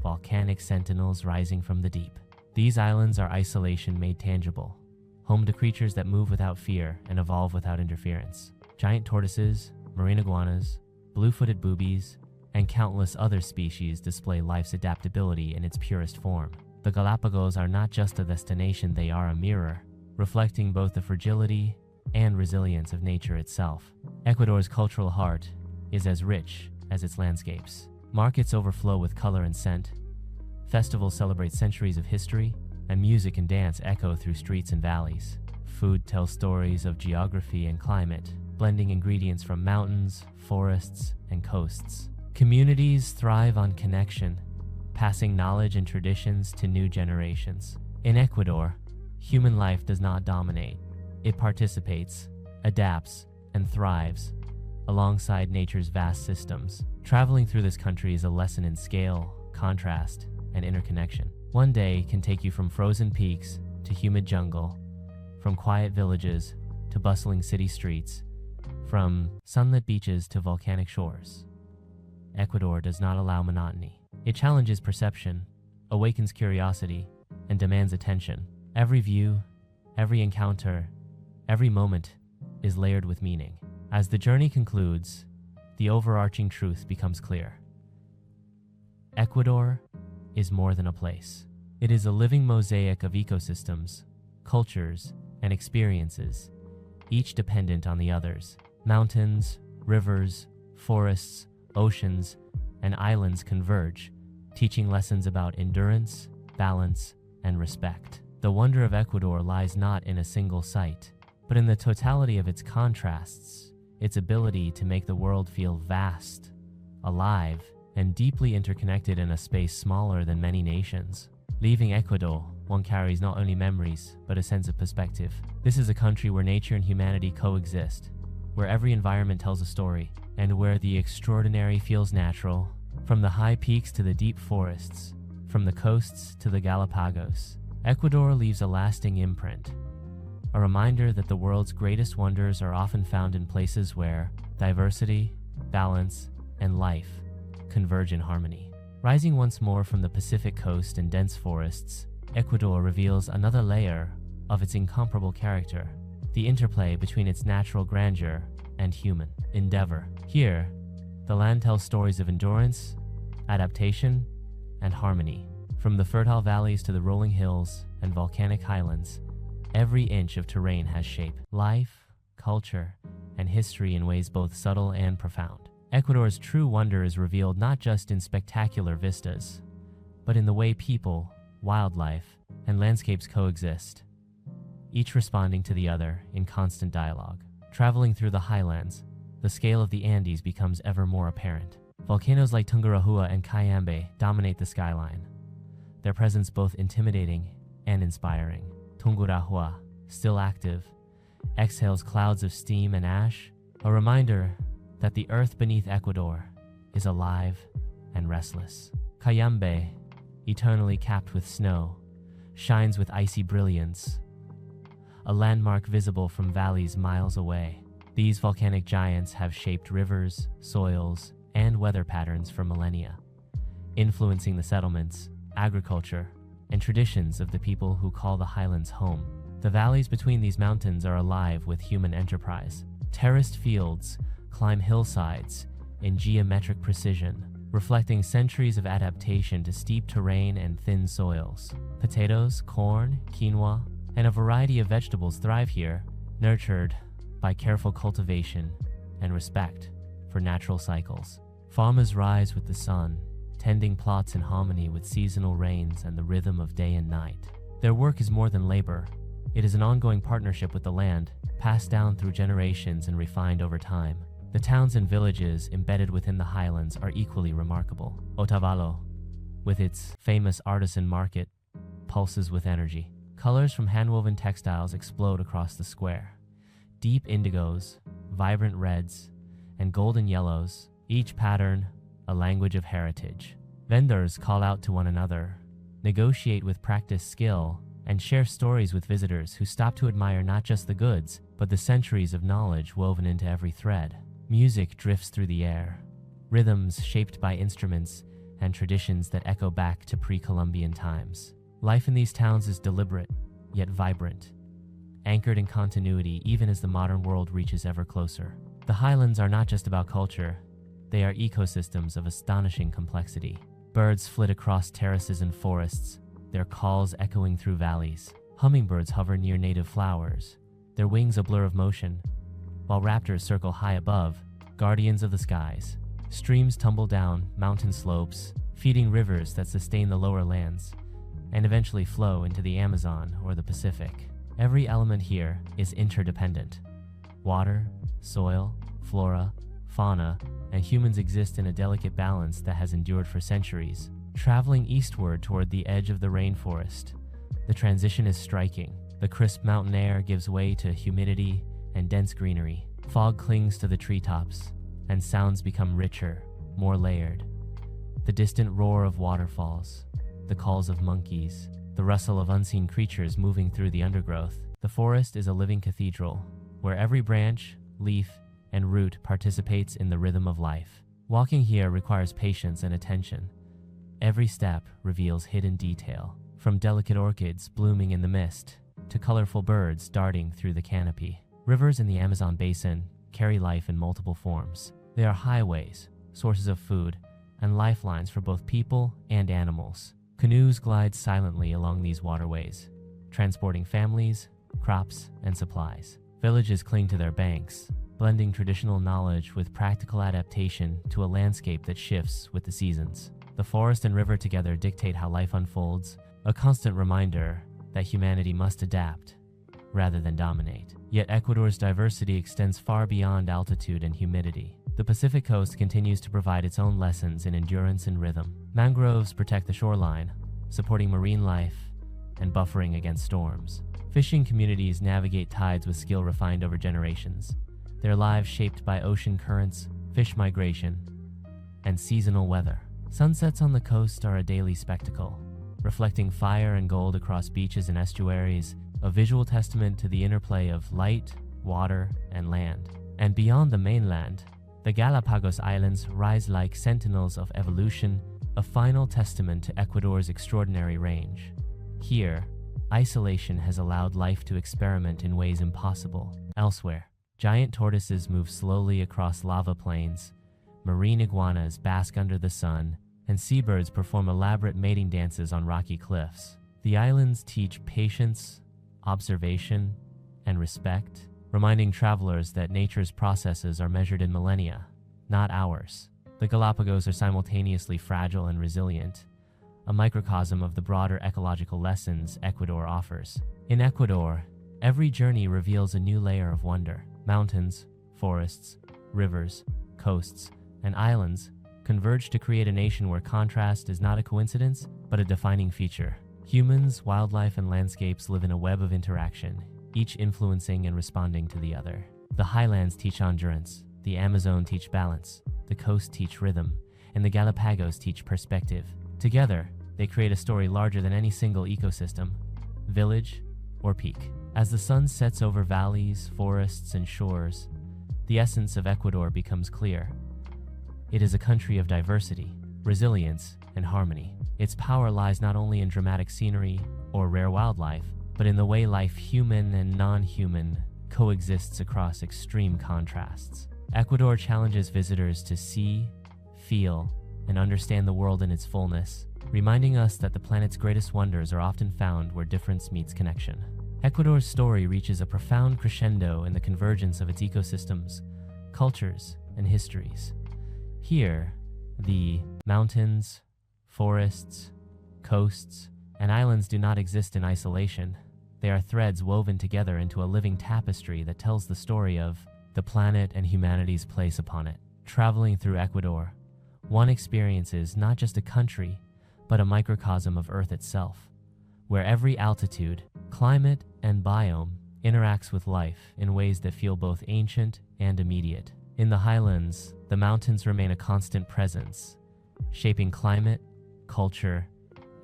volcanic sentinels rising from the deep. These islands are isolation made tangible, home to creatures that move without fear and evolve without interference. Giant tortoises, marine iguanas, blue-footed boobies, and countless other species display life's adaptability in its purest form. The Galápagos are not just a destination, they are a mirror, reflecting both the fragility and resilience of nature itself. Ecuador's cultural heart is as rich as its landscapes. Markets overflow with color and scent. Festivals celebrate centuries of history, and music and dance echo through streets and valleys. Food tells stories of geography and climate, blending ingredients from mountains, forests, and coasts. Communities thrive on connection, passing knowledge and traditions to new generations. In Ecuador, human life does not dominate. It participates, adapts, and thrives alongside nature's vast systems. Traveling through this country is a lesson in scale, contrast, and interconnection. One day can take you from frozen peaks to humid jungle, from quiet villages to bustling city streets, from sunlit beaches to volcanic shores. Ecuador does not allow monotony. It challenges perception, awakens curiosity, and demands attention. Every view, every encounter, every moment is layered with meaning. As the journey concludes, the overarching truth becomes clear. Ecuador is more than a place. It is a living mosaic of ecosystems, cultures, and experiences, each dependent on the others. Mountains, rivers, forests, oceans, and islands converge, teaching lessons about endurance, balance, and respect. The wonder of Ecuador lies not in a single site, but in the totality of its contrasts, its ability to make the world feel vast, alive, and deeply interconnected in a space smaller than many nations. Leaving Ecuador, one carries not only memories, but a sense of perspective. This is a country where nature and humanity coexist, where every environment tells a story, and where the extraordinary feels natural. From the high peaks to the deep forests, from the coasts to the Galápagos, Ecuador leaves a lasting imprint, a reminder that the world's greatest wonders are often found in places where diversity, balance, and life converge in harmony. Rising once more from the Pacific coast and dense forests, Ecuador reveals another layer of its incomparable character, the interplay between its natural grandeur and human endeavor. Here, the land tells stories of endurance, adaptation, and harmony. From the fertile valleys to the rolling hills and volcanic highlands, every inch of terrain has shape, life, culture, and history in ways both subtle and profound. Ecuador's true wonder is revealed not just in spectacular vistas, but in the way people, wildlife, and landscapes coexist, each responding to the other in constant dialogue. Traveling through the highlands, the scale of the Andes becomes ever more apparent. Volcanoes like Tungurahua and Cayambe dominate the skyline, their presence both intimidating and inspiring. Tungurahua, still active, exhales clouds of steam and ash, a reminder that the earth beneath Ecuador is alive and restless. Cayambe, eternally capped with snow, shines with icy brilliance, a landmark visible from valleys miles away. These volcanic giants have shaped rivers, soils, and weather patterns for millennia, influencing the settlements, agriculture, and traditions of the people who call the highlands home. The valleys between these mountains are alive with human enterprise. Terraced fields climb hillsides in geometric precision, reflecting centuries of adaptation to steep terrain and thin soils. Potatoes, corn, quinoa, and a variety of vegetables thrive here, nurtured by careful cultivation and respect for natural cycles. Farmers rise with the sun, tending plots in harmony with seasonal rains and the rhythm of day and night. Their work is more than labor. It is an ongoing partnership with the land, passed down through generations and refined over time. The towns and villages embedded within the highlands are equally remarkable. Otavalo, with its famous artisan market, pulses with energy. Colors from handwoven textiles explode across the square. Deep indigos, vibrant reds, and golden yellows, each pattern a language of heritage. Vendors call out to one another, negotiate with practiced skill, and share stories with visitors who stop to admire not just the goods, but the centuries of knowledge woven into every thread. Music drifts through the air, rhythms shaped by instruments and traditions that echo back to pre-Columbian times. Life in these towns is deliberate, yet vibrant, anchored in continuity even as the modern world reaches ever closer. The highlands are not just about culture, they are ecosystems of astonishing complexity. Birds flit across terraces and forests, their calls echoing through valleys. Hummingbirds hover near native flowers, their wings a blur of motion, while raptors circle high above, guardians of the skies. Streams tumble down mountain slopes, feeding rivers that sustain the lower lands, and eventually flow into the Amazon or the Pacific. Every element here is interdependent. Water, soil, flora, fauna, and humans exist in a delicate balance that has endured for centuries. Traveling eastward toward the edge of the rainforest, the transition is striking. The crisp mountain air gives way to humidity and dense greenery. Fog clings to the treetops, and sounds become richer, more layered. The distant roar of waterfalls, the calls of monkeys, the rustle of unseen creatures moving through the undergrowth. The forest is a living cathedral, where every branch, leaf, and root participates in the rhythm of life. Walking here requires patience and attention. Every step reveals hidden detail, from delicate orchids blooming in the mist to colorful birds darting through the canopy. Rivers in the Amazon basin carry life in multiple forms. They are highways, sources of food, and lifelines for both people and animals. Canoes glide silently along these waterways, transporting families, crops, and supplies. Villages cling to their banks, blending traditional knowledge with practical adaptation to a landscape that shifts with the seasons. The forest and river together dictate how life unfolds, a constant reminder that humanity must adapt rather than dominate. Yet Ecuador's diversity extends far beyond altitude and humidity. The Pacific coast continues to provide its own lessons in endurance and rhythm. Mangroves protect the shoreline, supporting marine life and buffering against storms. Fishing communities navigate tides with skill refined over generations, their lives shaped by ocean currents, fish migration, and seasonal weather. Sunsets on the coast are a daily spectacle, reflecting fire and gold across beaches and estuaries, a visual testament to the interplay of light, water, and land. And beyond the mainland, the Galápagos Islands rise like sentinels of evolution, a final testament to Ecuador's extraordinary range. Here, isolation has allowed life to experiment in ways impossible elsewhere. Giant tortoises move slowly across lava plains, marine iguanas bask under the sun, and seabirds perform elaborate mating dances on rocky cliffs. The islands teach patience, observation, and respect, reminding travelers that nature's processes are measured in millennia, not hours. The Galapagos are simultaneously fragile and resilient, a microcosm of the broader ecological lessons Ecuador offers. In Ecuador, every journey reveals a new layer of wonder. Mountains, forests, rivers, coasts, and islands converge to create a nation where contrast is not a coincidence, but a defining feature. Humans, wildlife, and landscapes live in a web of interaction, each influencing and responding to the other. The highlands teach endurance, the Amazon teach balance, the coast teach rhythm, and the Galapagos teach perspective. Together, they create a story larger than any single ecosystem, village, or peak. As the sun sets over valleys, forests, and shores, the essence of Ecuador becomes clear. It is a country of diversity, resilience, and harmony. Its power lies not only in dramatic scenery or rare wildlife, but in the way life, human and non-human, coexists across extreme contrasts. Ecuador challenges visitors to see, feel, and understand the world in its fullness, reminding us that the planet's greatest wonders are often found where difference meets connection. Ecuador's story reaches a profound crescendo in the convergence of its ecosystems, cultures, and histories. Here, the mountains, forests, coasts, and islands do not exist in isolation. They are threads woven together into a living tapestry that tells the story of the planet and humanity's place upon it. Traveling through Ecuador, one experiences not just a country, but a microcosm of Earth itself, where every altitude, climate, and biome interacts with life in ways that feel both ancient and immediate. In the highlands, the mountains remain a constant presence, shaping climate, culture,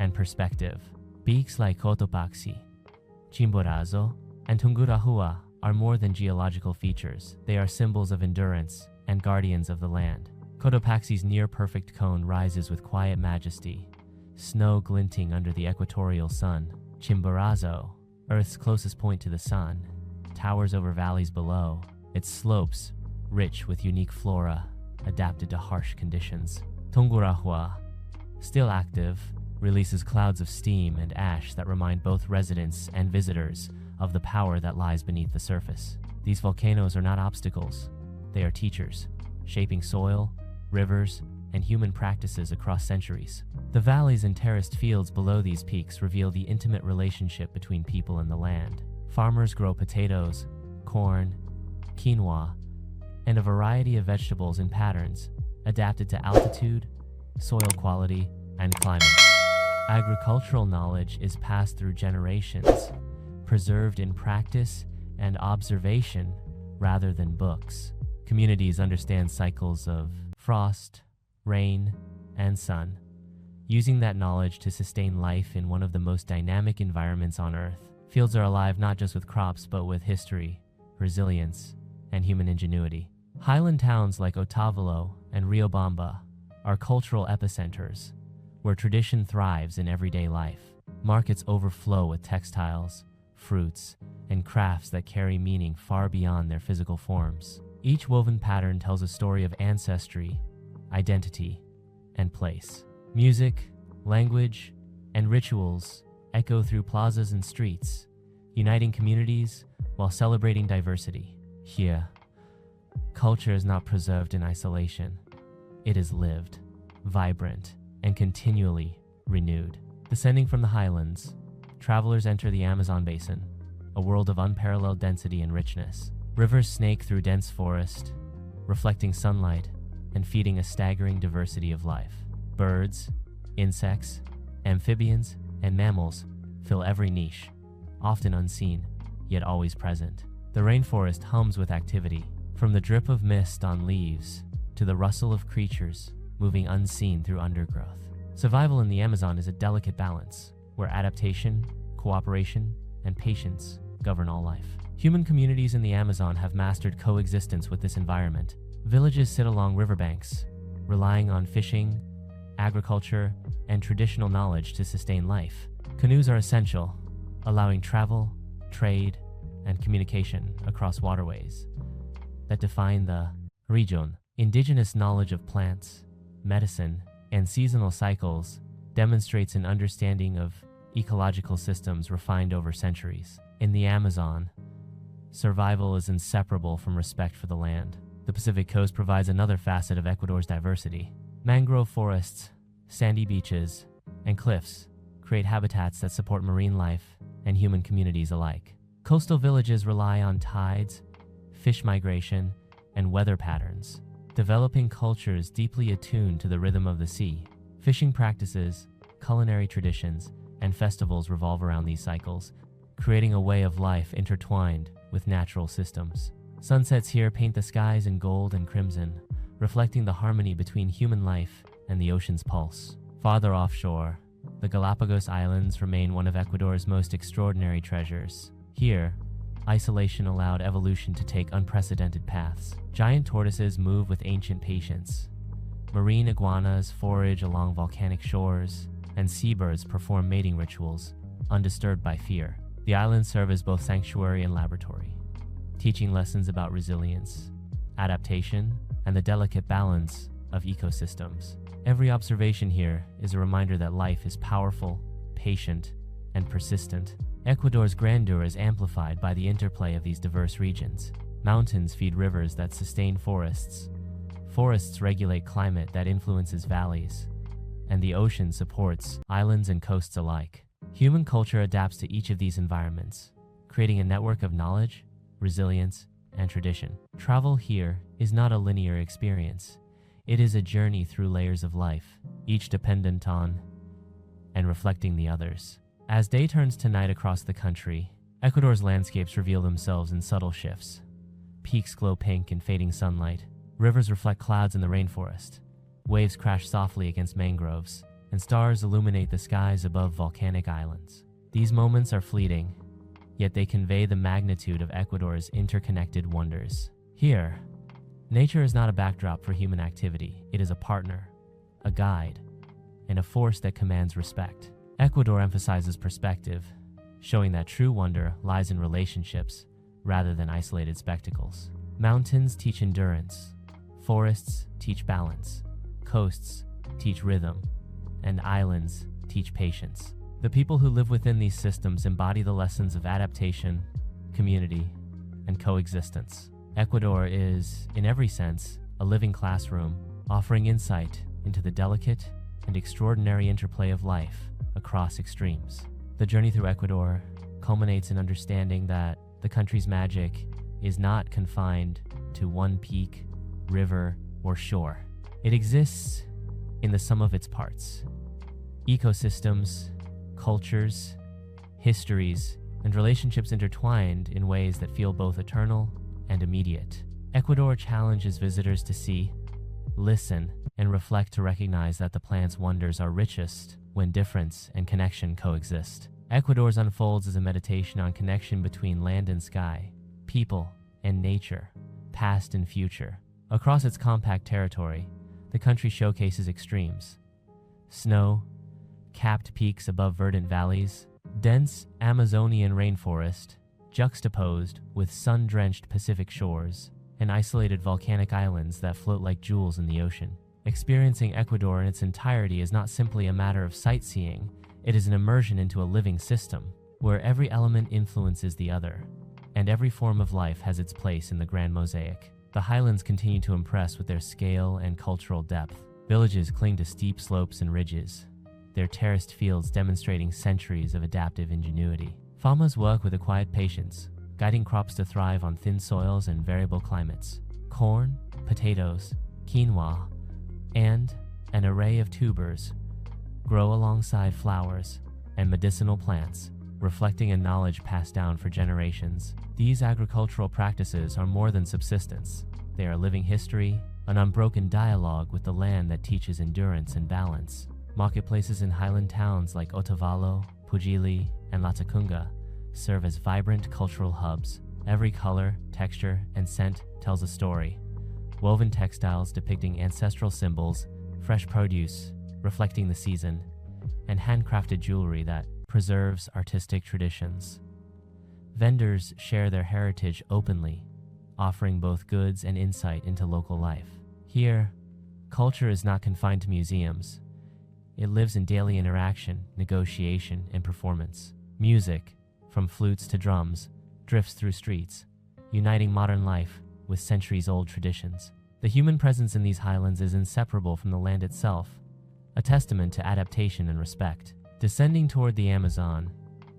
and perspective. Peaks like Cotopaxi, Chimborazo, and Tungurahua are more than geological features. They are symbols of endurance and guardians of the land. Cotopaxi's near-perfect cone rises with quiet majesty, snow glinting under the equatorial sun. Chimborazo, Earth's closest point to the sun, towers over valleys below, its slopes rich with unique flora adapted to harsh conditions. Tungurahua, still active, releases clouds of steam and ash that remind both residents and visitors of the power that lies beneath the surface. These volcanoes are not obstacles, they are teachers, shaping soil, rivers, and human practices across centuries. The valleys and terraced fields below these peaks reveal the intimate relationship between people and the land. Farmers grow potatoes, corn, quinoa, and a variety of vegetables in patterns adapted to altitude, soil quality, and climate. Agricultural knowledge is passed through generations, preserved in practice and observation rather than books. Communities understand cycles of frost, rain, and sun, using that knowledge to sustain life in one of the most dynamic environments on Earth. Fields are alive not just with crops, but with history, resilience, and human ingenuity. Highland towns like Otavalo and Riobamba are cultural epicenters, where tradition thrives in everyday life. Markets overflow with textiles, fruits, and crafts that carry meaning far beyond their physical forms. Each woven pattern tells a story of ancestry, identity, and place. Music, language, and rituals echo through plazas and streets, uniting communities while celebrating diversity. Here, culture is not preserved in isolation. It is lived, vibrant, and continually renewed. Descending from the highlands, travelers enter the Amazon basin, a world of unparalleled density and richness. Rivers snake through dense forest, reflecting sunlight and feeding a staggering diversity of life. Birds, insects, amphibians, and mammals fill every niche, often unseen, yet always present. The rainforest hums with activity, from the drip of mist on leaves to the rustle of creatures moving unseen through undergrowth. Survival in the Amazon is a delicate balance, where adaptation, cooperation, and patience govern all life. Human communities in the Amazon have mastered coexistence with this environment. Villages sit along riverbanks, relying on fishing, agriculture, and traditional knowledge to sustain life. Canoes are essential, allowing travel, trade, and communication across waterways that define the region. Indigenous knowledge of plants, medicine, and seasonal cycles demonstrates an understanding of ecological systems refined over centuries. In the Amazon, survival is inseparable from respect for the land. The Pacific coast provides another facet of Ecuador's diversity. Mangrove forests, sandy beaches, and cliffs create habitats that support marine life and human communities alike. Coastal villages rely on tides, fish migration, and weather patterns, developing cultures deeply attuned to the rhythm of the sea. Fishing practices, culinary traditions, and festivals revolve around these cycles, creating a way of life intertwined with natural systems. Sunsets here paint the skies in gold and crimson, reflecting the harmony between human life and the ocean's pulse. Farther offshore, the Galápagos Islands remain one of Ecuador's most extraordinary treasures. Here, isolation allowed evolution to take unprecedented paths. Giant tortoises move with ancient patience. Marine iguanas forage along volcanic shores, and seabirds perform mating rituals, undisturbed by fear. The islands serve as both sanctuary and laboratory, teaching lessons about resilience, adaptation, and the delicate balance of ecosystems. Every observation here is a reminder that life is powerful, patient, and persistent. Ecuador's grandeur is amplified by the interplay of these diverse regions. Mountains feed rivers that sustain forests. Forests regulate climate that influences valleys, and the ocean supports islands and coasts alike. Human culture adapts to each of these environments, creating a network of knowledge, resilience, and tradition. Travel here is not a linear experience. It is a journey through layers of life, each dependent on and reflecting the others. As day turns to night across the country, Ecuador's landscapes reveal themselves in subtle shifts. Peaks glow pink in fading sunlight, rivers reflect clouds in the rainforest, waves crash softly against mangroves, and stars illuminate the skies above volcanic islands. These moments are fleeting, yet they convey the magnitude of Ecuador's interconnected wonders. Here, nature is not a backdrop for human activity. It is a partner, a guide, and a force that commands respect. Ecuador emphasizes perspective, showing that true wonder lies in relationships rather than isolated spectacles. Mountains teach endurance, forests teach balance, coasts teach rhythm, and islands teach patience. The people who live within these systems embody the lessons of adaptation, community, and coexistence. Ecuador is, in every sense, a living classroom, offering insight into the delicate and extraordinary interplay of life across extremes. The journey through Ecuador culminates in understanding that the country's magic is not confined to one peak, river, or shore. It exists in the sum of its parts. Ecosystems, cultures, histories, and relationships intertwined in ways that feel both eternal and immediate. Ecuador challenges visitors to see, listen, and reflect, to recognize that the planet's wonders are richest when difference and connection coexist. Ecuador's unfolds as a meditation on connection between land and sky, people and nature, past and future. Across its compact territory, the country showcases extremes: snow, capped peaks above verdant valleys, dense Amazonian rainforest, juxtaposed with sun-drenched Pacific shores, and isolated volcanic islands that float like jewels in the ocean. Experiencing Ecuador in its entirety is not simply a matter of sightseeing. It is an immersion into a living system, where every element influences the other, and every form of life has its place in the grand mosaic. The highlands continue to impress with their scale and cultural depth. Villages cling to steep slopes and ridges, their terraced fields demonstrating centuries of adaptive ingenuity. Farmers work with a quiet patience, guiding crops to thrive on thin soils and variable climates. Corn, potatoes, quinoa, and an array of tubers grow alongside flowers and medicinal plants, reflecting a knowledge passed down for generations. These agricultural practices are more than subsistence. They are living history, an unbroken dialogue with the land that teaches endurance and balance. Marketplaces in highland towns like Otavalo, Pujili, and Latacunga serve as vibrant cultural hubs. Every color, texture, and scent tells a story. Woven textiles depicting ancestral symbols, fresh produce reflecting the season, and handcrafted jewelry that preserves artistic traditions. Vendors share their heritage openly, offering both goods and insight into local life. Here, culture is not confined to museums. It lives in daily interaction, negotiation, and performance. Music, from flutes to drums, drifts through streets, uniting modern life with centuries-old traditions. The human presence in these highlands is inseparable from the land itself, a testament to adaptation and respect. Descending toward the Amazon,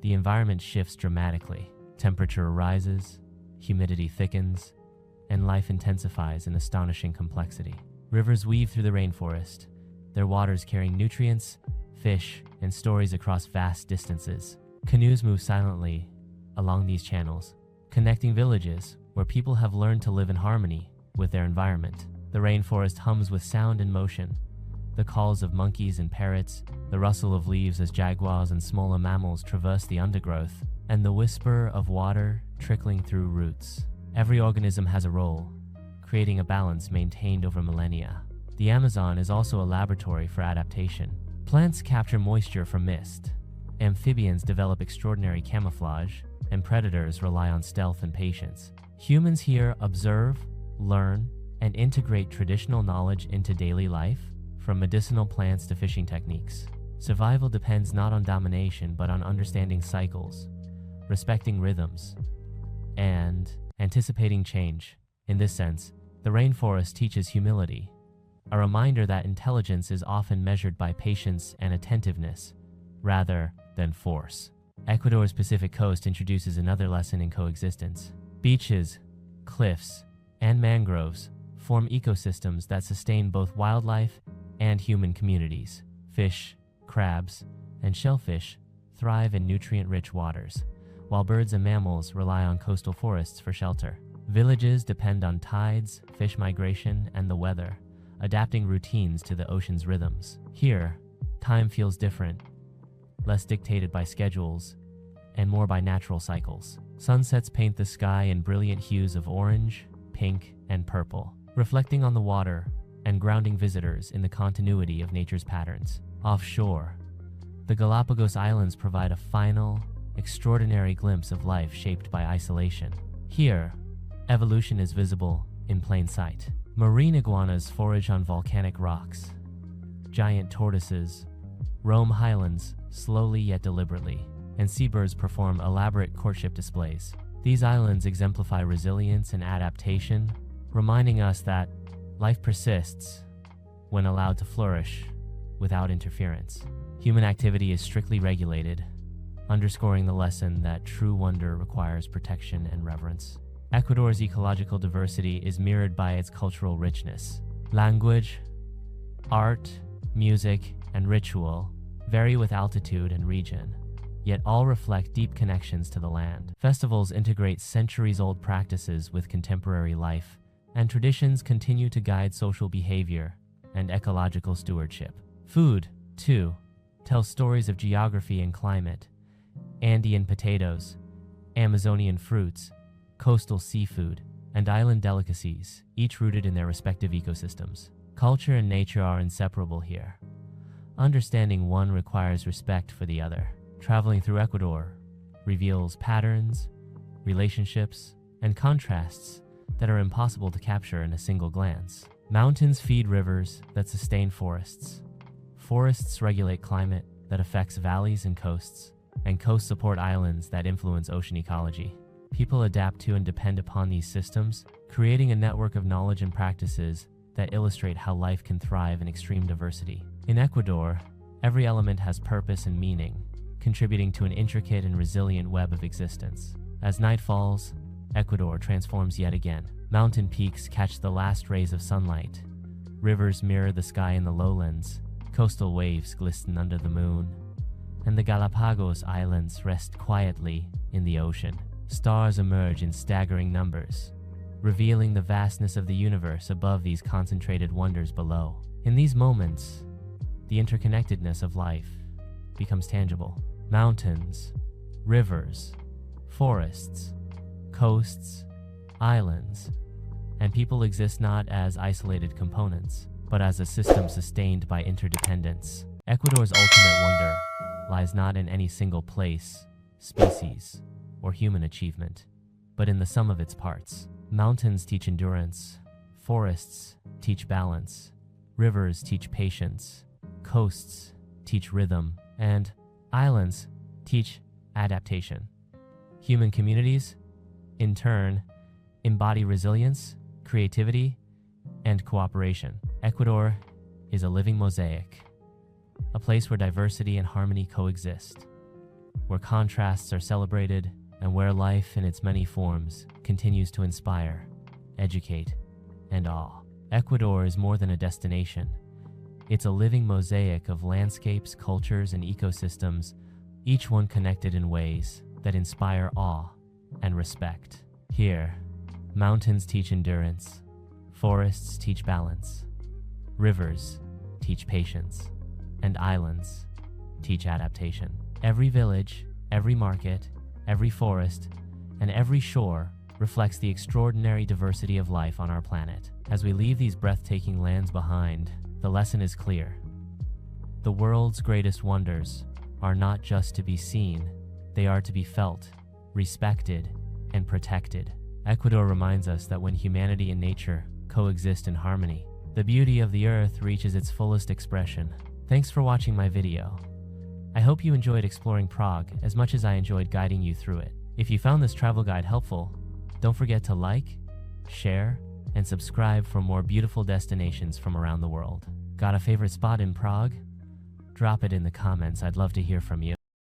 the environment shifts dramatically. Temperature rises, humidity thickens, and life intensifies in astonishing complexity. Rivers weave through the rainforest, their waters carrying nutrients, fish, and stories across vast distances. Canoes move silently along these channels, connecting villages where people have learned to live in harmony with their environment. The rainforest hums with sound and motion, the calls of monkeys and parrots, the rustle of leaves as jaguars and smaller mammals traverse the undergrowth, and the whisper of water trickling through roots. Every organism has a role, creating a balance maintained over millennia. The Amazon is also a laboratory for adaptation. Plants capture moisture from mist, amphibians develop extraordinary camouflage, and predators rely on stealth and patience. Humans here observe, learn, and integrate traditional knowledge into daily life, from medicinal plants to fishing techniques. Survival depends not on domination but on understanding cycles, respecting rhythms, and anticipating change. In this sense, the rainforest teaches humility, a reminder that intelligence is often measured by patience and attentiveness, rather than force. Ecuador's Pacific coast introduces another lesson in coexistence. Beaches, cliffs, and mangroves form ecosystems that sustain both wildlife and human communities. Fish, crabs, and shellfish thrive in nutrient-rich waters, while birds and mammals rely on coastal forests for shelter. Villages depend on tides, fish migration, and the weather, adapting routines to the ocean's rhythms. Here, time feels different, less dictated by schedules, and more by natural cycles. Sunsets paint the sky in brilliant hues of orange, pink, and purple, reflecting on the water and grounding visitors in the continuity of nature's patterns. Offshore, the Galápagos Islands provide a final, extraordinary glimpse of life shaped by isolation. Here, evolution is visible in plain sight. Marine iguanas forage on volcanic rocks. Giant tortoises roam highlands slowly yet deliberately, and seabirds perform elaborate courtship displays. These islands exemplify resilience and adaptation, reminding us that life persists when allowed to flourish without interference. Human activity is strictly regulated, underscoring the lesson that true wonder requires protection and reverence. Ecuador's ecological diversity is mirrored by its cultural richness. Language, art, music, and ritual vary with altitude and region, yet all reflect deep connections to the land. Festivals integrate centuries-old practices with contemporary life, and traditions continue to guide social behavior and ecological stewardship. Food, too, tells stories of geography and climate. Andean potatoes, Amazonian fruits, coastal seafood, and island delicacies, each rooted in their respective ecosystems. Culture and nature are inseparable here. Understanding one requires respect for the other. Traveling through Ecuador reveals patterns, relationships, and contrasts that are impossible to capture in a single glance. Mountains feed rivers that sustain forests. Forests regulate climate that affects valleys and coasts support islands that influence ocean ecology. People adapt to and depend upon these systems, creating a network of knowledge and practices that illustrate how life can thrive in extreme diversity. In Ecuador, every element has purpose and meaning, contributing to an intricate and resilient web of existence. As night falls, Ecuador transforms yet again. Mountain peaks catch the last rays of sunlight. Rivers mirror the sky in the lowlands. Coastal waves glisten under the moon. And the Galápagos Islands rest quietly in the ocean. Stars emerge in staggering numbers, revealing the vastness of the universe above these concentrated wonders below. In these moments, the interconnectedness of life becomes tangible. Mountains, rivers, forests, coasts, islands, and people exist not as isolated components, but as a system sustained by interdependence. Ecuador's ultimate wonder lies not in any single place, species, or human achievement, but in the sum of its parts. Mountains teach endurance, forests teach balance, rivers teach patience, coasts teach rhythm, and islands teach adaptation. Human communities, in turn, embody resilience, creativity, and cooperation. Ecuador is a living mosaic, a place where diversity and harmony coexist, where contrasts are celebrated, and where life in its many forms continues to inspire, educate, and awe. Ecuador is more than a destination. It's a living mosaic of landscapes, cultures, and ecosystems, each one connected in ways that inspire awe and respect. Here, mountains teach endurance, forests teach balance, rivers teach patience, and islands teach adaptation. Every village, every market, every forest, and every shore reflects the extraordinary diversity of life on our planet. As we leave these breathtaking lands behind, the lesson is clear. The world's greatest wonders are not just to be seen, they are to be felt, respected, and protected. Ecuador reminds us that when humanity and nature coexist in harmony, the beauty of the earth reaches its fullest expression. Thanks for watching my video. I hope you enjoyed exploring Prague as much as I enjoyed guiding you through it. If you found this travel guide helpful, don't forget to like, share, and subscribe for more beautiful destinations from around the world. Got a favorite spot in Prague? Drop it in the comments, I'd love to hear from you.